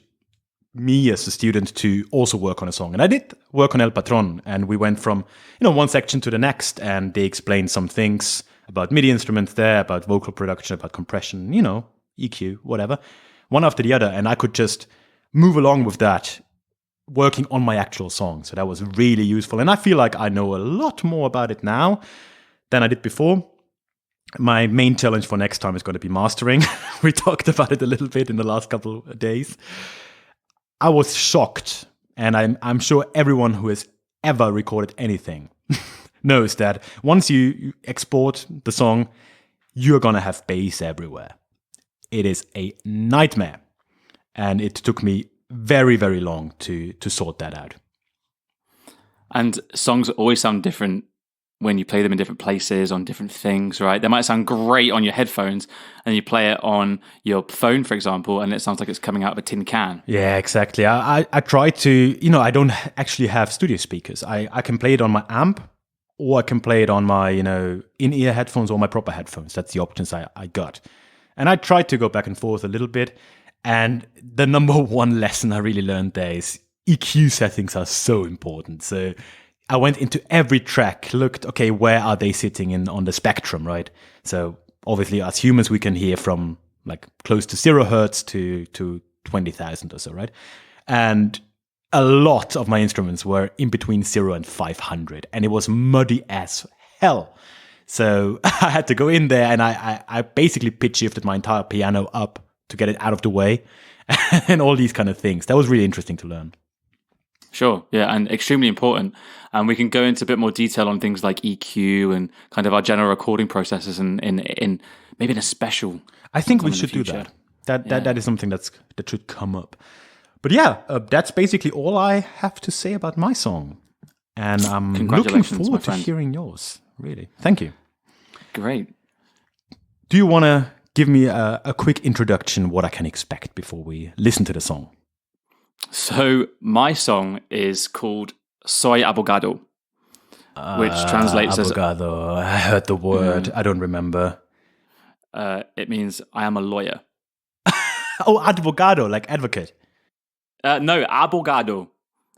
Speaker 2: me as a student to also work on a song. And I did work on El Patron. And we went from, you know, one section to the next. And they explained some things about MIDI instruments there, about vocal production, about compression, you know, EQ, whatever, one after the other. And I could just move along with that, working on my actual song. So that was really useful. And I feel like I know a lot more about it now than I did before. My main challenge for next time is going to be mastering. We talked about it a little bit in the last couple of days. I was shocked, and I'm sure everyone who has ever recorded anything knows that once you export the song, you're going to have bass everywhere. It is a nightmare, and it took me very, very long to sort that out.
Speaker 1: And songs always sound different when you play them in different places, on different things, right? They might sound great on your headphones, and you play it on your phone, for example, and it sounds like it's coming out of a tin can.
Speaker 2: Yeah, exactly. I try to, you know, I don't actually have studio speakers. I can play it on my amp, or I can play it on my, you know, in-ear headphones or my proper headphones. That's the options I got. And I tried to go back and forth a little bit. And the number one lesson I really learned there is EQ settings are so important. So I went into every track, looked, okay, where are they sitting on the spectrum, right? So obviously as humans, we can hear from like close to 0 hertz to 20,000 or so, right? And a lot of my instruments were in between 0 and 500, and it was muddy as hell. So I had to go in there and I basically pitch shifted my entire piano up to get it out of the way and all these kind of things. That was really interesting to learn.
Speaker 1: Sure, yeah, and extremely important. And we can go into a bit more detail on things like EQ and kind of our general recording processes and in maybe in a special.
Speaker 2: I think we should do that. That is something that should come up. But yeah, that's basically all I have to say about my song. And I'm looking forward to hearing yours, really. Thank you.
Speaker 1: Great.
Speaker 2: Do you want to give me a quick introduction what I can expect before we listen to the song?
Speaker 1: So my song is called Soy Abogado, which translates
Speaker 2: abogado. I heard the word. I don't remember.
Speaker 1: It means I am a lawyer.
Speaker 2: Oh, advogado, like advocate.
Speaker 1: No, abogado.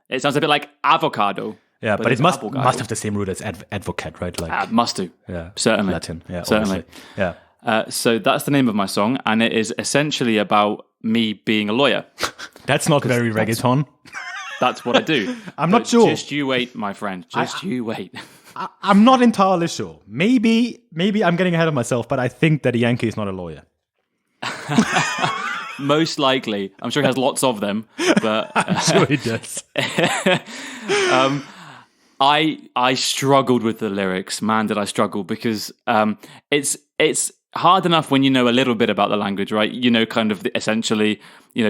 Speaker 1: It sounds a bit like avocado.
Speaker 2: Yeah, but it must have the same root as advocate, right? Like
Speaker 1: must do.
Speaker 2: Yeah,
Speaker 1: certainly.
Speaker 2: Latin. Yeah,
Speaker 1: certainly.
Speaker 2: Obviously. Yeah.
Speaker 1: So that's the name of my song, and it is essentially about me being a lawyer.
Speaker 2: That's not very reggaeton.
Speaker 1: That's what I do.
Speaker 2: I'm not sure.
Speaker 1: Just you wait, my friend. You wait.
Speaker 2: I'm not entirely sure. Maybe I'm getting ahead of myself, but I think that Yankee is not a lawyer.
Speaker 1: Most likely. I'm sure he has lots of them, but
Speaker 2: I'm sure he does.
Speaker 1: I struggled with the lyrics. Man, did I struggle, because it's hard enough when you know a little bit about the language, right? You know, kind of essentially,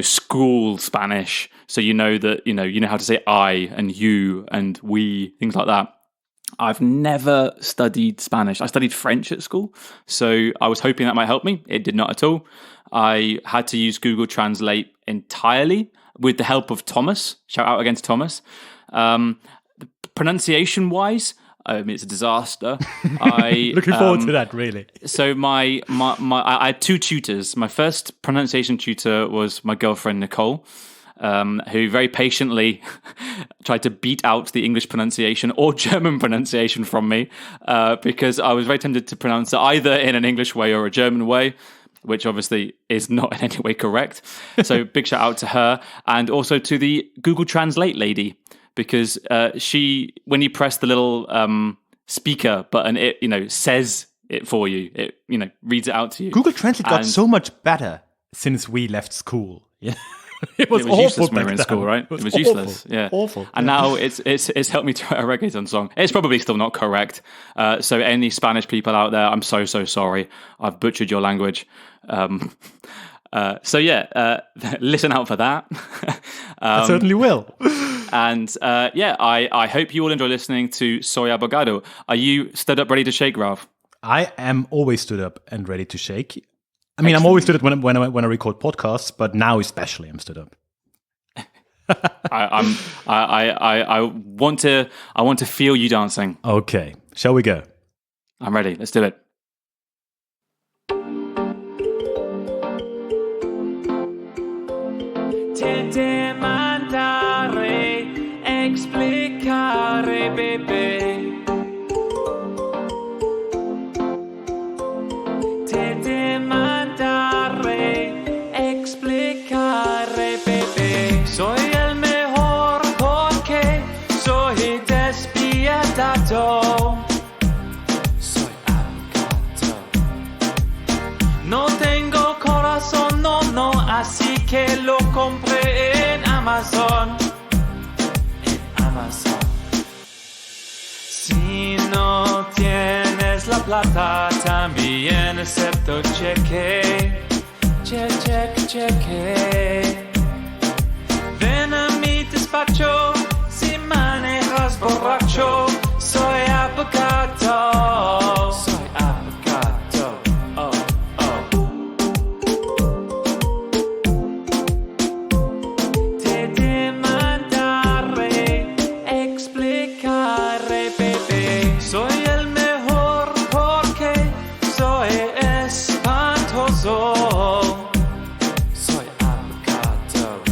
Speaker 1: school Spanish. So you know that, you know how to say I and you and we, things like that. I've never studied Spanish. I studied French at school. So I was hoping that might help me. It did not at all. I had to use Google Translate entirely with the help of Thomas. Shout out again to Thomas. Pronunciation wise, it's a disaster.
Speaker 2: Looking forward to that, really.
Speaker 1: So I had two tutors. My first pronunciation tutor was my girlfriend Nicole, who very patiently tried to beat out the English pronunciation or German pronunciation from me, because I was very tempted to pronounce it either in an English way or a German way, which obviously is not in any way correct. So big shout out to her, and also to the Google Translate lady, because when you press the little speaker button, it says it for you. It reads it out to you.
Speaker 2: Google Translate got so much better since we left school. Yeah. It was
Speaker 1: useless when we were in school, right? It was useless. Yeah,
Speaker 2: awful.
Speaker 1: And now it's helped me to write a reggaeton song. It's probably still not correct. So any Spanish people out there, I'm so sorry. I've butchered your language. Listen out for that.
Speaker 2: I certainly will.
Speaker 1: And I hope you all enjoy listening to Soy Abogado. Are you stood up ready to shake, Ralph?
Speaker 2: I am always stood up and ready to shake. I mean, I'm always stood up when I record podcasts, but now especially I'm stood up.
Speaker 1: I want to feel you dancing.
Speaker 2: Okay, shall we go?
Speaker 1: I'm ready. Let's do it.
Speaker 3: Te demandaré explicare, bebé. Te demandaré explicare, bebé. Soy el mejor porque soy despiadado. Soy abogado. No tengo corazón, no, así que lo compré en Amazon. Si no tienes la plata, también acepto cheque. Cheque. Ven a mi despacho si manejas borracho. Soy abogado. Te demandaré explicare, bebé. Soy el mejor porque soy espantoso. Soy abogado.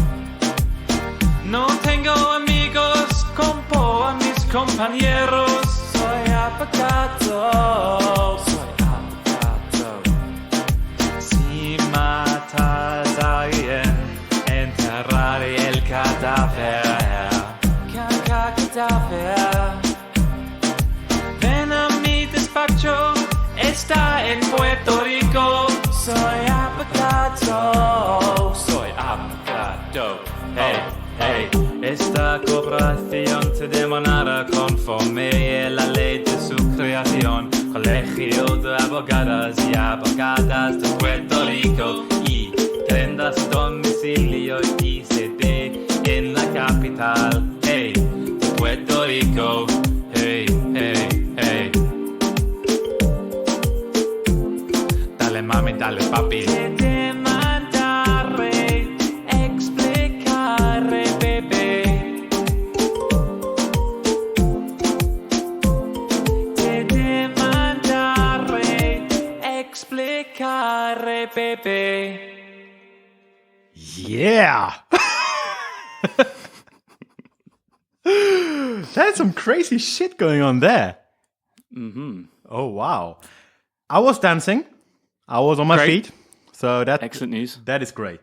Speaker 3: No tengo amigos como a mis compañeros. Soy abogado. Si matas a alguien, enterraré el cadáver. Ven a mi despacho, está en Puerto Rico. Soy abogado. Hey, esta corporación te demandará conforme a la ley de su creación. Colegio de abogadas y abogadas de Puerto Rico. Y prendas domicilio y sede en la capital. Hey, de Puerto Rico. Hey. Dale mami, dale papi. Te demandaré explicare, bebé. Te demandaré explicare, bebé.
Speaker 2: Yeah! That's some crazy shit going on there.
Speaker 1: Mm-hmm.
Speaker 2: Oh, wow. I was dancing. I was on my
Speaker 1: Great.
Speaker 2: feet. So that
Speaker 1: Excellent news.
Speaker 2: That is great.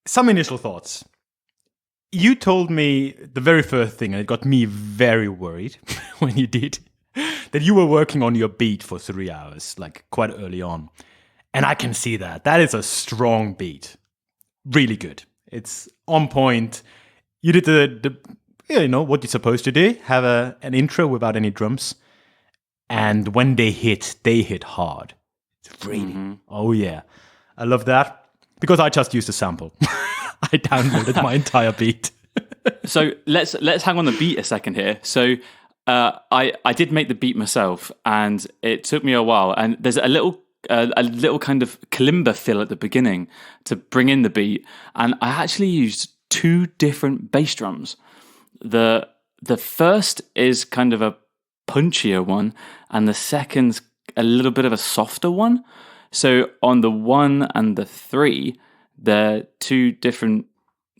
Speaker 2: Some initial thoughts. You told me the very first thing, and it got me very worried when you did, that you were working on your beat for 3 hours, like quite early on. And I can see that. That is a strong beat. Really good. It's on point. You did the what you're supposed to do. Have an intro without any drums. And when they hit hard. It's really, oh yeah. I love that. Because I just used a sample. I downloaded my entire beat.
Speaker 1: So let's hang on the beat a second here. So I did make the beat myself, and it took me a while. And there's a little kind of kalimba fill at the beginning to bring in the beat, and I actually used 2 different bass drums. The first is kind of a punchier one, and the second's a little bit of a softer one. So on the 1 and the 3, they're two different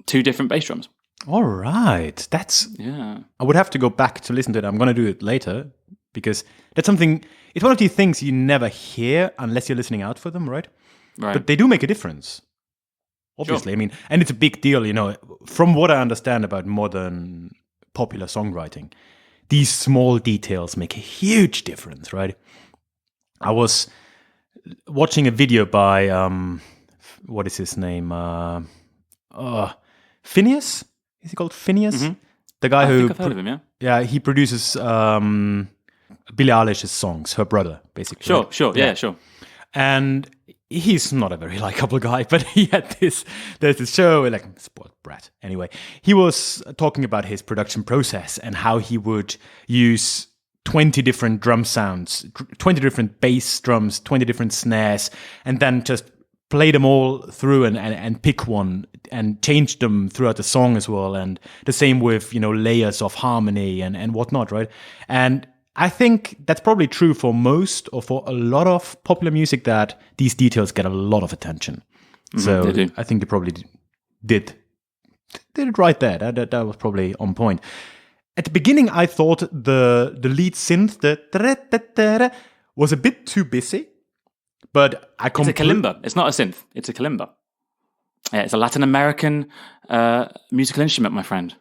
Speaker 1: bass drums.
Speaker 2: All right. I would have to go back to listen to it. I'm going to do it later because that's something, it's one of these things you never hear unless you're listening out for them, right?
Speaker 1: Right.
Speaker 2: But they do make a difference. Obviously. Sure. I mean, and it's a big deal, from what I understand about modern popular songwriting, these small details make a huge difference, right? I was watching a video by, what is his name? Phineas? Is he called Phineas?
Speaker 1: Mm-hmm.
Speaker 2: The guy
Speaker 1: I
Speaker 2: who...
Speaker 1: think I've heard of him, yeah.
Speaker 2: Yeah, he produces Billie Eilish's songs, her brother, basically.
Speaker 1: Sure,
Speaker 2: right?
Speaker 1: sure, yeah, sure.
Speaker 2: And he's not a very likable guy, but there's this show, like, spoiled brat. Anyway, he was talking about his production process and how he would use 20 different drum sounds, 20 different bass drums, 20 different snares, and then just play them all through and pick one and change them throughout the song as well. And the same with, layers of harmony and whatnot, right? And I think that's probably true for most or for a lot of popular music, that these details get a lot of attention. So I think you probably did it right there. That was probably on point. At the beginning, I thought the lead synth, the was a bit too busy. But
Speaker 1: it's a kalimba. It's not a synth. It's a kalimba. Yeah, it's a Latin American musical instrument, my friend.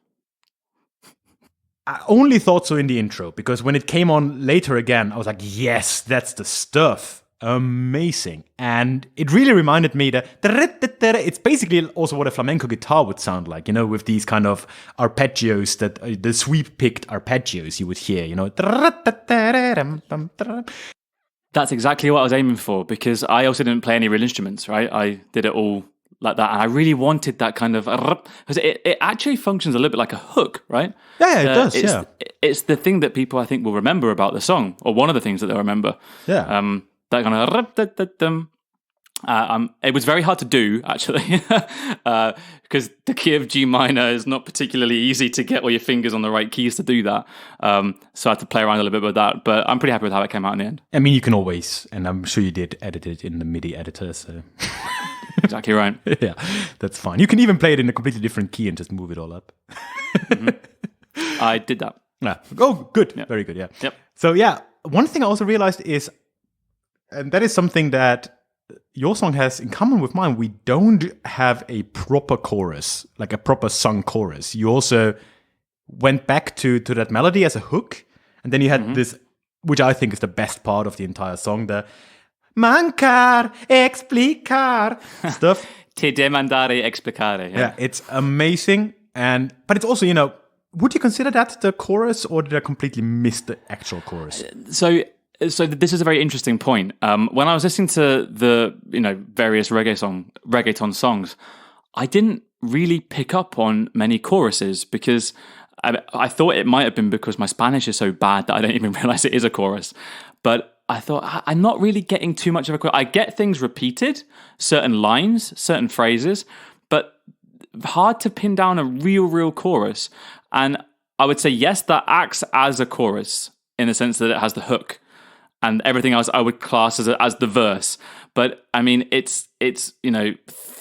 Speaker 2: I only thought so in the intro, because when it came on later again, I was like, yes, that's the stuff. Amazing. And it really reminded me that it's basically also what a flamenco guitar would sound like, with these kind of arpeggios, that the sweep-picked arpeggios you would hear,
Speaker 1: That's exactly what I was aiming for, because I also didn't play any real instruments, right? I did it all like that, and I really wanted that kind of, because it actually functions a little bit like a hook, right?
Speaker 2: Yeah, it does.
Speaker 1: It's the thing that people, I think, will remember about the song, or one of the things that they'll remember.
Speaker 2: Yeah.
Speaker 1: That kind of. It was very hard to do, actually, because the key of G minor is not particularly easy to get all your fingers on the right keys to do that. So I had to play around a little bit with that, but I'm pretty happy with how it came out in the end.
Speaker 2: I mean, you can always, and I'm sure you did, edit it in the MIDI editor, so...
Speaker 1: Exactly right.
Speaker 2: Yeah, that's fine. You can even play it in a completely different key and just move it all up.
Speaker 1: I did that.
Speaker 2: Yeah. Oh, good.
Speaker 1: Yep.
Speaker 2: Very good, yeah.
Speaker 1: Yep.
Speaker 2: So, yeah, one thing I also realized is, and that is something that your song has in common with mine, we don't have a proper chorus, like a proper sung chorus. You also went back to that melody as a hook, and then you had this, which I think is the best part of the entire song, the mancar, explicar stuff.
Speaker 1: Te demandare explicare.
Speaker 2: Yeah, it's amazing. But it's also, would you consider that the chorus, or did I completely miss the actual chorus?
Speaker 1: So this is a very interesting point. When I was listening to the various reggaeton songs, I didn't really pick up on many choruses, because I thought it might have been because my Spanish is so bad that I don't even realize it is a chorus. But I thought, I'm not really getting too much of a chorus. I get things repeated, certain lines, certain phrases, but hard to pin down a real chorus. And I would say, yes, that acts as a chorus in the sense that it has the hook. And everything else I would class as the verse. But I mean, it's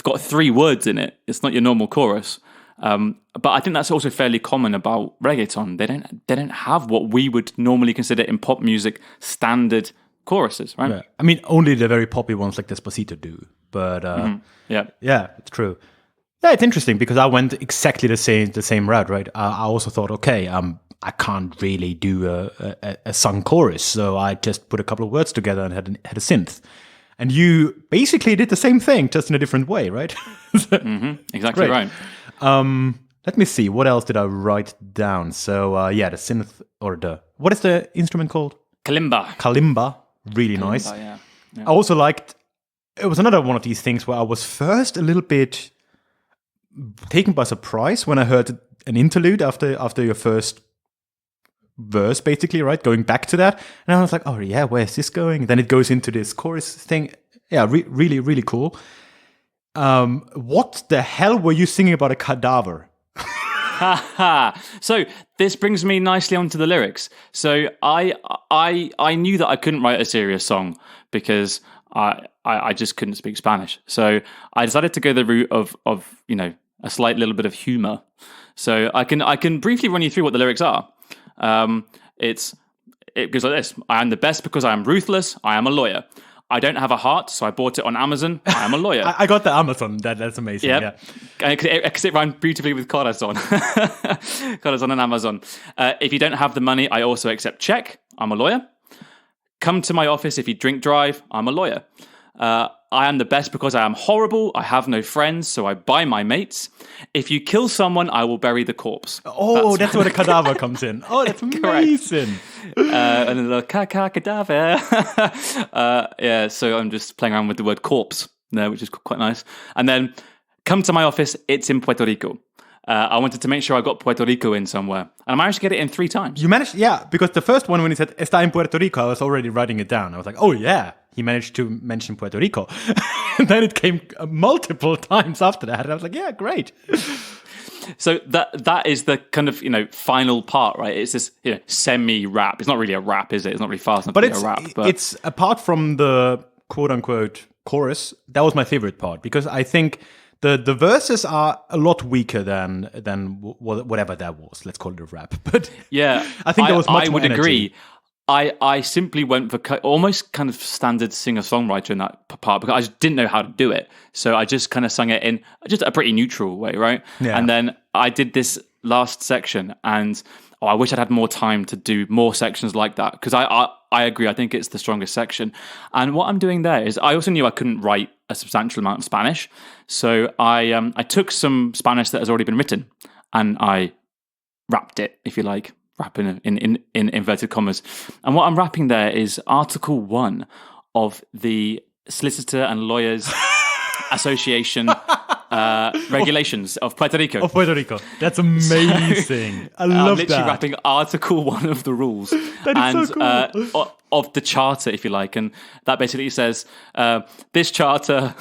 Speaker 1: got 3 words in it. It's not your normal chorus. But I think that's also fairly common about reggaeton. They don't have what we would normally consider in pop music standard choruses, right?
Speaker 2: Yeah. I mean, only the very poppy ones like Despacito do. But yeah, it's true. Yeah, it's interesting because I went exactly the same route, right? I also thought, okay, I can't really do a sung chorus, so I just put a couple of words together and had a synth. And you basically did the same thing, just in a different way, right?
Speaker 1: Exactly
Speaker 2: Great.
Speaker 1: right.
Speaker 2: Let me see, what else did I write down? So the synth, what is the instrument called?
Speaker 1: Kalimba.
Speaker 2: Really nice.
Speaker 1: Yeah.
Speaker 2: I also liked, it was another one of these things where I was first a little bit taken by surprise when I heard an interlude after your first verse, basically, right? Going back to that. And I was like, oh yeah, where's this going? Then it goes into this chorus thing. Yeah, really, really cool. What the hell were you singing about a cadaver?
Speaker 1: So this brings me nicely onto the lyrics. So I knew that I couldn't write a serious song because I just couldn't speak Spanish. So I decided to go the route of a slight little bit of humor. So I can briefly run you through what the lyrics are. It goes like this: I am the best because I am ruthless. I am a lawyer. I don't have a heart, so I bought it on Amazon. I am a lawyer.
Speaker 2: I got the Amazon. That's amazing.
Speaker 1: Yep.
Speaker 2: Yeah,
Speaker 1: because it rhymed beautifully with corazon. Corazon on Amazon. If you don't have the money, I also accept check. I'm a lawyer. Come to my office if you drink drive. I'm a lawyer. I am the best because I am horrible. I have no friends, so I buy my mates. If you kill someone, I will bury the corpse.
Speaker 2: Oh, that's where the cadaver comes in. Oh, that's amazing.
Speaker 1: And a little cadaver. Yeah, so I'm just playing around with the word corpse there, which is quite nice. And then, come to my office, it's in Puerto Rico. I wanted to make sure I got Puerto Rico in somewhere. And I managed to get it in 3 times.
Speaker 2: You managed? Yeah, because the first one, when he said, está en Puerto Rico, I was already writing it down. I was like, oh yeah, he managed to mention Puerto Rico. And then it came multiple times after that. And I was like, yeah, great.
Speaker 1: So that is the kind of, final part, right? It's this, semi-rap. It's not really a rap, is it? It's not really fast enough to be a rap. But
Speaker 2: it's, apart from the quote-unquote chorus, that was my favorite part. Because I think the verses are a lot weaker than whatever that was. Let's call it a rap. But
Speaker 1: yeah,
Speaker 2: I think there was much more
Speaker 1: I would
Speaker 2: energy.
Speaker 1: agree. I simply went for almost kind of standard singer-songwriter in that part because I just didn't know how to do it. So I just kind of sung it in just a pretty neutral way, right?
Speaker 2: Yeah.
Speaker 1: And then I did this last section and I wish I'd had more time to do more sections like that because I agree. I think it's the strongest section. And what I'm doing there is I also knew I couldn't write a substantial amount of Spanish. So I took some Spanish that has already been written and I rapped it, if you like. Rapping in inverted commas. And what I'm rapping there is Article 1 of the Solicitor and Lawyers Association regulations of Puerto Rico.
Speaker 2: Of Puerto Rico. That's amazing. I love
Speaker 1: I'm literally
Speaker 2: that.
Speaker 1: rapping Article 1 of the rules.
Speaker 2: That is so cool.
Speaker 1: Of the charter, if you like. And that basically says, this charter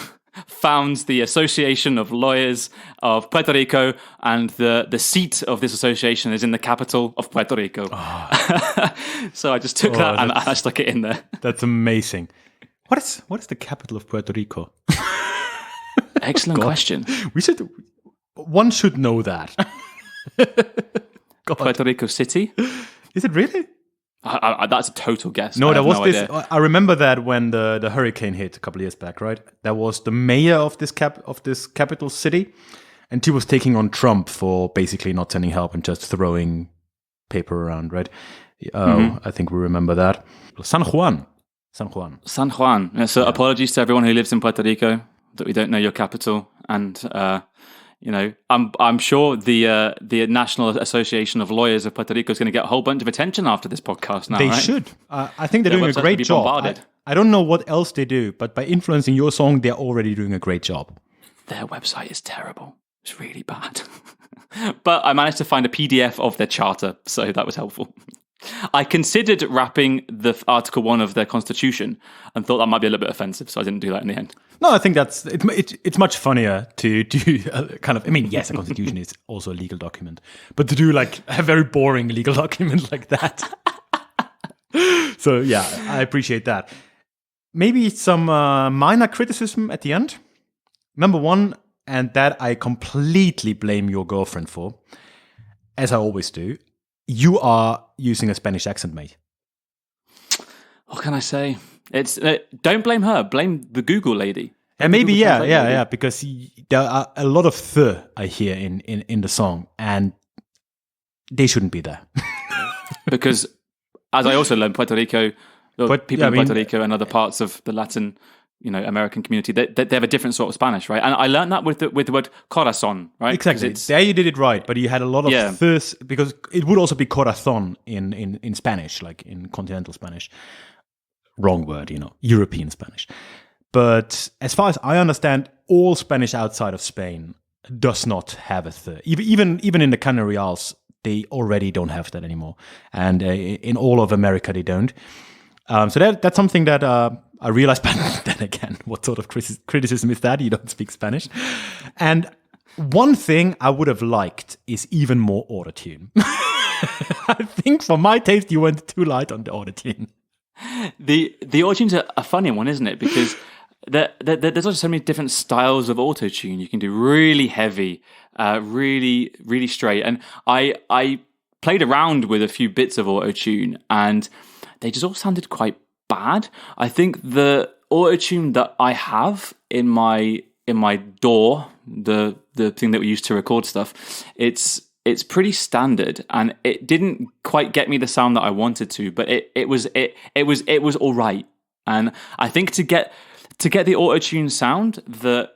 Speaker 1: founds the Association of Lawyers of Puerto Rico, and the seat of this association is in the capital of Puerto Rico. Oh. So I just took that and I stuck it in there.
Speaker 2: That's amazing. What is the capital of Puerto Rico?
Speaker 1: Excellent question.
Speaker 2: One should know that.
Speaker 1: Puerto Rico City?
Speaker 2: Is it really?
Speaker 1: That's a total guess.
Speaker 2: No, there was this.
Speaker 1: Idea.
Speaker 2: I remember that when the hurricane hit a couple of years back, right? There was the mayor of this capital city, and he was taking on Trump for basically not sending help and just throwing paper around, right? I think we remember that. San Juan.
Speaker 1: Yeah, so apologies to everyone who lives in Puerto Rico that we don't know your capital, and I'm sure the National Association of Lawyers of Puerto Rico is going to get a whole bunch of attention after this podcast now.
Speaker 2: They
Speaker 1: right?
Speaker 2: should. I think they're doing a great job. I don't know what else they do, but by influencing your song, they're already doing a great job.
Speaker 1: Their website is terrible. It's really bad. But I managed to find a PDF of their charter, so that was helpful. I considered rapping the Article 1 of their constitution and thought that might be a little bit offensive, so I didn't do that in the end.
Speaker 2: No, I think it's much funnier to do kind of. I mean, yes, a constitution is also a legal document, but to do like a very boring legal document like that. So yeah, I appreciate that. Maybe some minor criticism at the end. Number one, and that I completely blame your girlfriend for, as I always do. You are using a Spanish accent, mate.
Speaker 1: What can I say? It's don't blame her. Blame the Google lady.
Speaker 2: And maybe,
Speaker 1: Google Translate, maybe.
Speaker 2: yeah, because there are a lot of I hear in the song, and they shouldn't be there.
Speaker 1: Because, as I also learned, Puerto Rico, people in Puerto Rico and other parts of the Latin, American community, they have a different sort of Spanish, right? And I learned that with the word corazón, right?
Speaker 2: Exactly. There you did it right, but you had a lot of because it would also be corazón in Spanish, like in continental Spanish. Wrong word, European Spanish. But as far as I understand, all Spanish outside of Spain does not have a Even in the Canary Isles, they already don't have that anymore. And in all of America, they don't. So that's something that I realized, but then again, what sort of criticism is that? You don't speak Spanish. And one thing I would have liked is even more autotune. I think for my taste, you went too light on the autotune.
Speaker 1: The autotune's a funny one, isn't it? Because there's also so many different styles of autotune. You can do really heavy, really, really straight. And I played around with a few bits of autotune, and they just all sounded quite bad. I think the autotune that I have in my DAW, the thing that we use to record stuff, it's pretty standard, and it didn't quite get me the sound that I wanted to, but it was all right. And I think to get the autotune sound that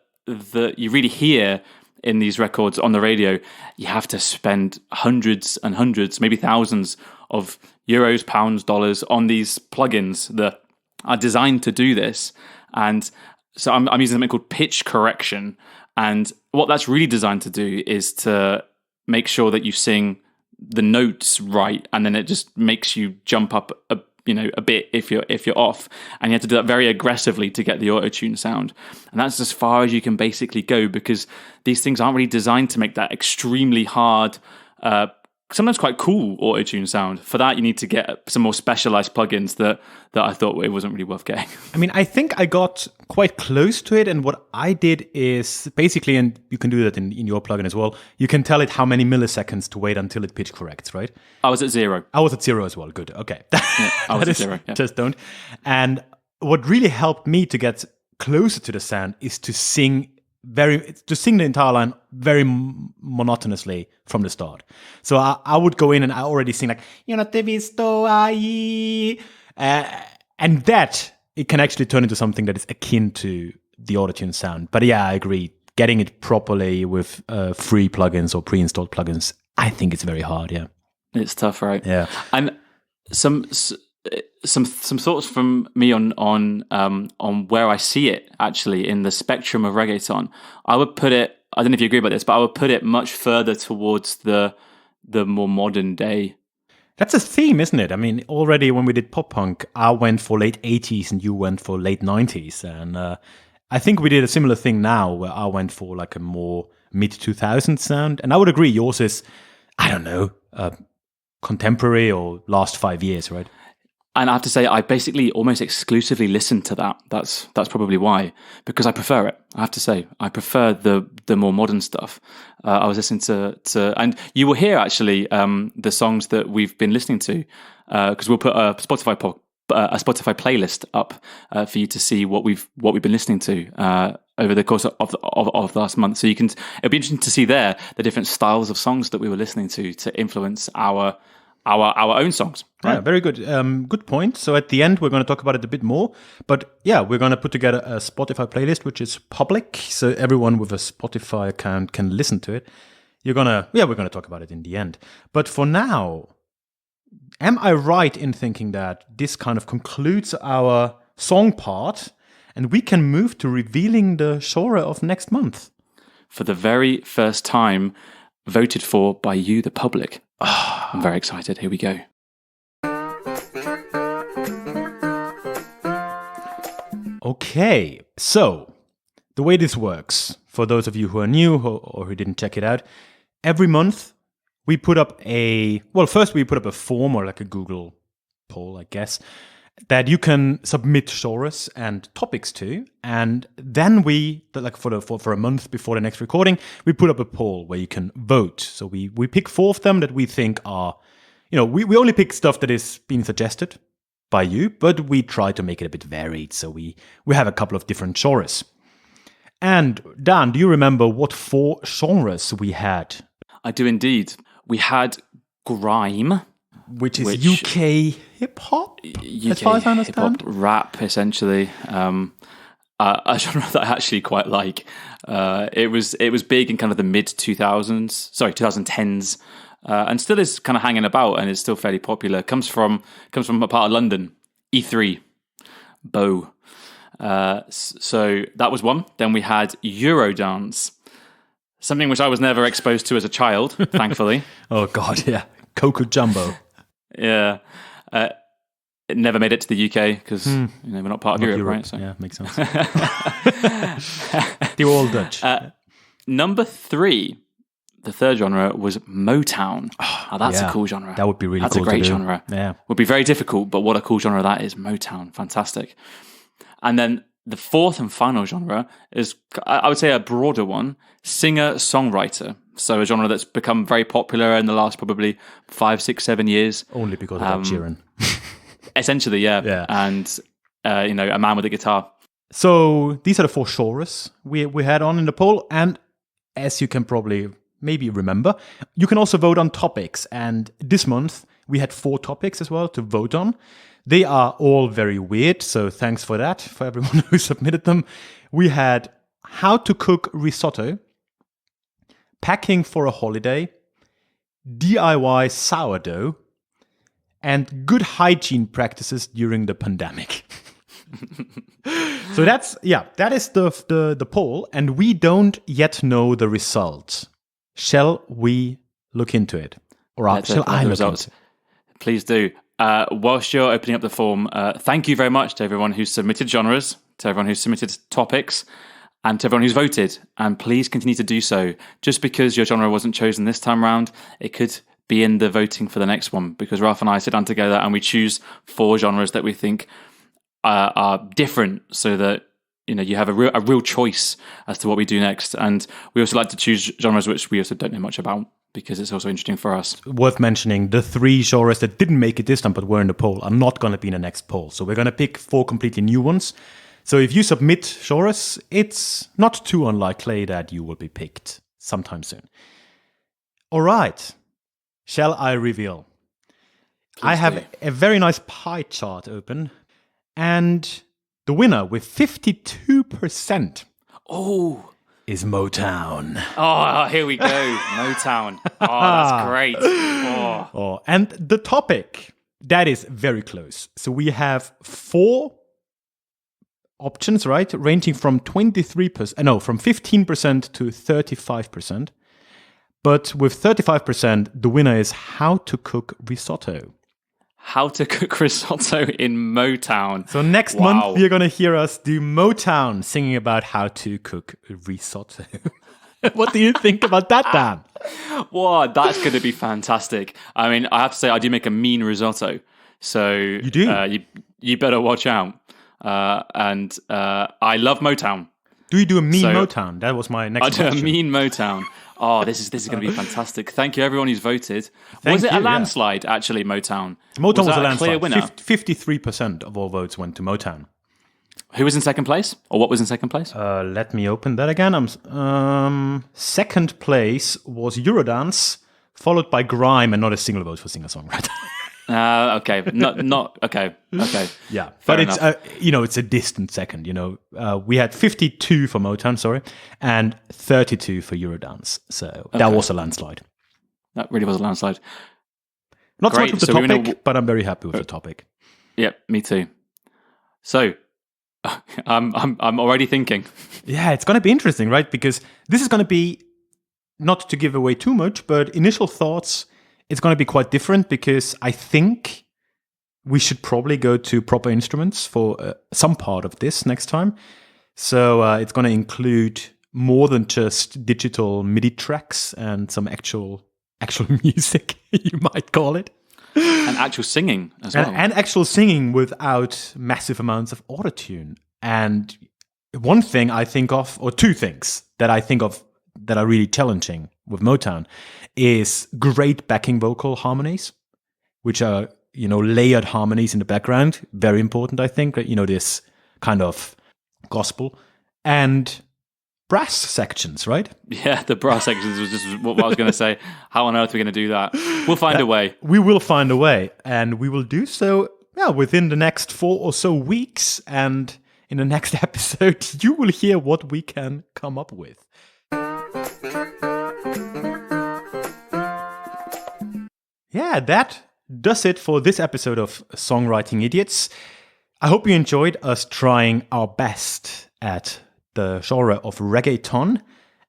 Speaker 1: you really hear in these records on the radio, you have to spend hundreds and hundreds, maybe thousands of euros, pounds, dollars on these plugins that are designed to do this. And so I'm using something called pitch correction. And what that's really designed to do is to make sure that you sing the notes right, and then it just makes you jump up a bit if you're off, and you have to do that very aggressively to get the autotune sound. And that's as far as you can basically go, because these things aren't really designed to make that extremely hard, sometimes quite cool autotune sound. For that, you need to get some more specialized plugins that I thought it wasn't really worth getting.
Speaker 2: I mean, I think I got quite close to it, and what I did is basically, and you can do that in your plugin as well, you can tell it how many milliseconds to wait until it pitch corrects, right?
Speaker 1: I was at 0.
Speaker 2: I was at 0 as well. Good. Okay.
Speaker 1: Yeah, I was at 0. Yeah.
Speaker 2: Just don't. And what really helped me to get closer to the sound is to sing the entire line very monotonously from the start. So I would go in and I already sing like, yo no te visto ahí. And that, it can actually turn into something that is akin to the autotune sound. But yeah, I agree. Getting it properly with free plugins or pre-installed plugins, I think it's very hard, yeah.
Speaker 1: It's tough, right?
Speaker 2: Yeah.
Speaker 1: And some thoughts from me on where I see it actually in the spectrum of reggaeton. I would put it, I don't know if you agree about this, but I would put it much further towards the more modern day.
Speaker 2: That's a theme, isn't it? I mean, already when we did pop punk, I went for late 80s and you went for late 90s. And I think we did a similar thing now where I went for like a more mid 2000s sound. And I would agree, yours is, I don't know, contemporary or last 5 years, right?
Speaker 1: And I have to say, I basically almost exclusively listen to that. That's probably why, because I prefer it. I have to say, I prefer the more modern stuff. I was listening to, and you will hear actually the songs that we've been listening to, because we'll put a Spotify playlist up for you to see what we've been listening to over the course of the last month. So it'll be interesting to see there the different styles of songs that we were listening to influence our own songs. Right?
Speaker 2: Yeah, very good. Good point. So at the end, we're going to talk about it a bit more. But yeah, we're going to put together a Spotify playlist, which is public. So everyone with a Spotify account can listen to it. We're going to talk about it in the end. But for now, am I right in thinking that this kind of concludes our song part and we can move to revealing the genre of next month?
Speaker 1: For the very first time, voted for by you, the public. I'm very excited. Here we go.
Speaker 2: Okay, so the way this works, for those of you who are new or who didn't check it out, every month we put up first we put up a form or like a Google poll, I guess, that you can submit genres and topics to, and then we, like for a month before the next recording, we put up a poll where you can vote. So we pick 4 of them that we think are, we only pick stuff that is being suggested by you, but we try to make it a bit varied. So we have a couple of different genres. And Dan, do you remember what 4 genres we had?
Speaker 1: I do indeed. We had grime,
Speaker 2: Which is UK hip-hop, as far as I understand.
Speaker 1: hip-hop rap, essentially. A genre that I actually quite like. It was big in kind of the mid-2010s, and still is kind of hanging about and is still fairly popular. Comes from a part of London, E3, Bow. So that was one. Then we had Eurodance, something which I was never exposed to as a child, thankfully.
Speaker 2: Oh God, yeah, Coco Jumbo.
Speaker 1: Yeah. It never made it to the UK because we're not part of Europe, right? So.
Speaker 2: Yeah, makes sense. They were all Dutch.
Speaker 1: Number 3, the third genre, was Motown. Oh, that's a cool genre.
Speaker 2: That would be really
Speaker 1: that's
Speaker 2: cool.
Speaker 1: That's a great
Speaker 2: to do.
Speaker 1: genre.
Speaker 2: Yeah.
Speaker 1: Would be very difficult, but what a cool genre that is. Motown. Fantastic. And then the 4th and final genre is, I would say, a broader one, singer-songwriter. So a genre that's become very popular in the last probably 5, 6, 7 years.
Speaker 2: Only because of Ed Sheeran.
Speaker 1: Essentially, yeah. And, a man with a guitar.
Speaker 2: So these are the 4 genres we had on in the poll. And as you can probably maybe remember, you can also vote on topics. And this month, we had 4 topics as well to vote on. They are all very weird, so thanks for that, for everyone who submitted them. We had how to cook risotto, packing for a holiday, DIY sourdough, and good hygiene practices during the pandemic. So that is the poll, and we don't yet know the result. Shall we look into it? Or shall I look into it?
Speaker 1: Please do. Whilst you're opening up the form, thank you very much to everyone who submitted genres, to everyone who submitted topics, and to everyone who's voted. And please continue to do so. Just because your genre wasn't chosen this time round, it could be in the voting for the next one, because Ralph and I sit down together and we choose 4 genres that we think are different, so that you have a real choice as to what we do next. And we also like to choose genres which we also don't know much about, because it's also interesting for us.
Speaker 2: Worth mentioning, the 3 genres that didn't make it this time but were in the poll are not going to be in the next poll. So we're going to pick 4 completely new ones. So if you submit genres, it's not too unlikely that you will be picked sometime soon. All right. Shall I reveal? I have a very nice pie chart open, and the winner with 52% is Motown.
Speaker 1: Oh, here we go. Motown. Oh, that's great.
Speaker 2: And the topic, that is very close. So we have 4 options, right? Ranging from 15% to 35%. But with 35%, the winner is how to cook risotto.
Speaker 1: How to cook risotto in Motown.
Speaker 2: So next month, you're going to hear us do Motown singing about how to cook risotto. What do you think about that, Dan?
Speaker 1: Wow, that's going to be fantastic. I mean, I have to say, I do make a mean risotto. So
Speaker 2: you do?
Speaker 1: You better watch out. And I love Motown.
Speaker 2: Do you do a mean Motown? That was my next question.
Speaker 1: I do a mean Motown. Oh, this is going to be fantastic. Thank you, everyone who's voted. Was it a landslide, actually, Motown?
Speaker 2: Motown was a landslide.
Speaker 1: Clear winner?
Speaker 2: 53% of all votes went to Motown.
Speaker 1: Who was in second place? Or what was in second place?
Speaker 2: Let me open that again. Second place was Eurodance, followed by Grime, and not a single vote for singer-songwriter.
Speaker 1: Okay, but not okay.
Speaker 2: Yeah,
Speaker 1: fair
Speaker 2: but
Speaker 1: enough.
Speaker 2: It's a distant second. We had 52 for Motown, and 32 for Eurodance. So that was a landslide.
Speaker 1: That really was a landslide.
Speaker 2: Not so much with the topic, but I'm very happy with the topic.
Speaker 1: Yep, me too. So I'm already thinking.
Speaker 2: Yeah, it's going to be interesting, right? Because this is going to be, not to give away too much, but initial thoughts. It's going to be quite different, because I think we should probably go to proper instruments for some part of this next time. So it's going to include more than just digital MIDI tracks and some actual music, you might call it.
Speaker 1: And actual singing as well.
Speaker 2: And actual singing without massive amounts of autotune. And one thing I think of, or 2 things that I think of that are really challenging with Motown, is great backing vocal harmonies, which are, layered harmonies in the background. Very important, I think, this kind of gospel. And brass sections, right?
Speaker 1: Yeah, the brass sections was just what I was going to say. How on earth are we going to do that? We'll find a way.
Speaker 2: We will find a way, and we will do so within the next 4 or so weeks. And in the next episode, you will hear what we can come up with. Yeah, that does it for this episode of Songwriting Idiots. I hope you enjoyed us trying our best at the genre of reggaeton,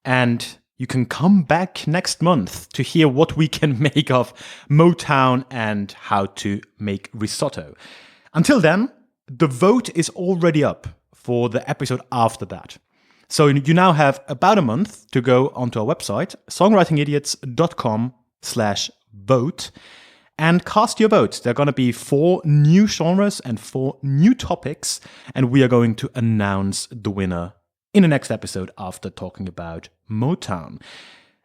Speaker 2: and you can come back next month to hear what we can make of Motown and how to make risotto. Until then, the vote is already up for the episode after that. So you now have about a month to go onto our website, songwritingidiots.com/vote, and cast your vote. There are going to be 4 new genres and 4 new topics, and we are going to announce the winner in the next episode after talking about Motown.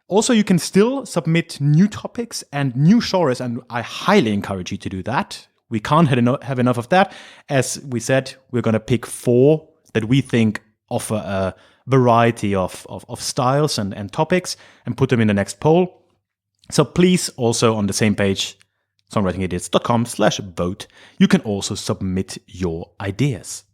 Speaker 2: Also, you can still submit new topics and new genres, and I highly encourage you to do that. We can't have enough of that. As we said, we're going to pick 4 that we think offer a variety of styles and topics and put them in the next poll. So please, also on the same page, songwritingidiots.com/vote, you can also submit your ideas.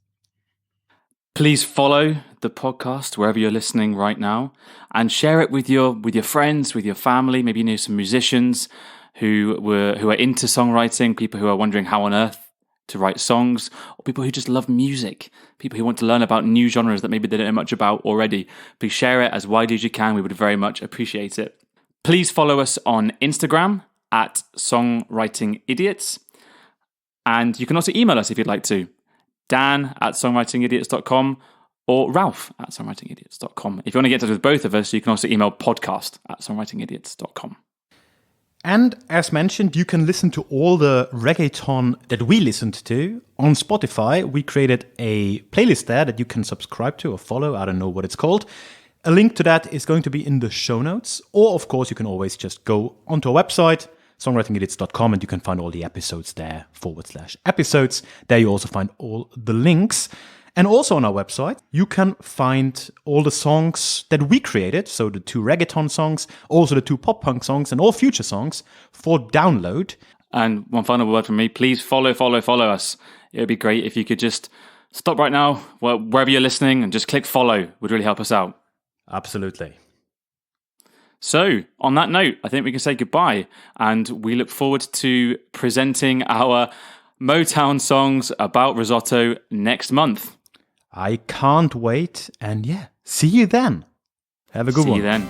Speaker 1: Please follow the podcast wherever you're listening right now, and share it with your friends, with your family. Maybe you know some musicians who are into songwriting, people who are wondering how on earth to write songs, or people who just love music, people who want to learn about new genres that maybe they don't know much about already. Please share it as widely as you can. We would very much appreciate it. Please follow us on Instagram at Songwriting Idiots, and you can also email us if you'd like to. Dan at songwritingidiots.com or Ralph at songwritingidiots.com. If you want to get in touch with both of us, you can also email podcast at songwritingidiots.com.
Speaker 2: And as mentioned, you can listen to all the reggaeton that we listened to on Spotify. We created a playlist there that you can subscribe to or follow. I don't know what it's called. A link to that is going to be in the show notes. Or, of course, you can always just go onto our website, songwritingidiots.com, and you can find all the episodes there, /episodes. There you also find all the links. And also on our website, you can find all the songs that we created, so the 2 reggaeton songs, also the 2 pop-punk songs, and all future songs for download.
Speaker 1: And one final word from me, please follow us. It would be great if you could just stop right now, wherever you're listening, and just click follow. It would really help us out.
Speaker 2: Absolutely.
Speaker 1: So, on that note, I think we can say goodbye, and we look forward to presenting our Motown songs about risotto next month.
Speaker 2: I can't wait, and see you then. Have a good one.
Speaker 1: See you then.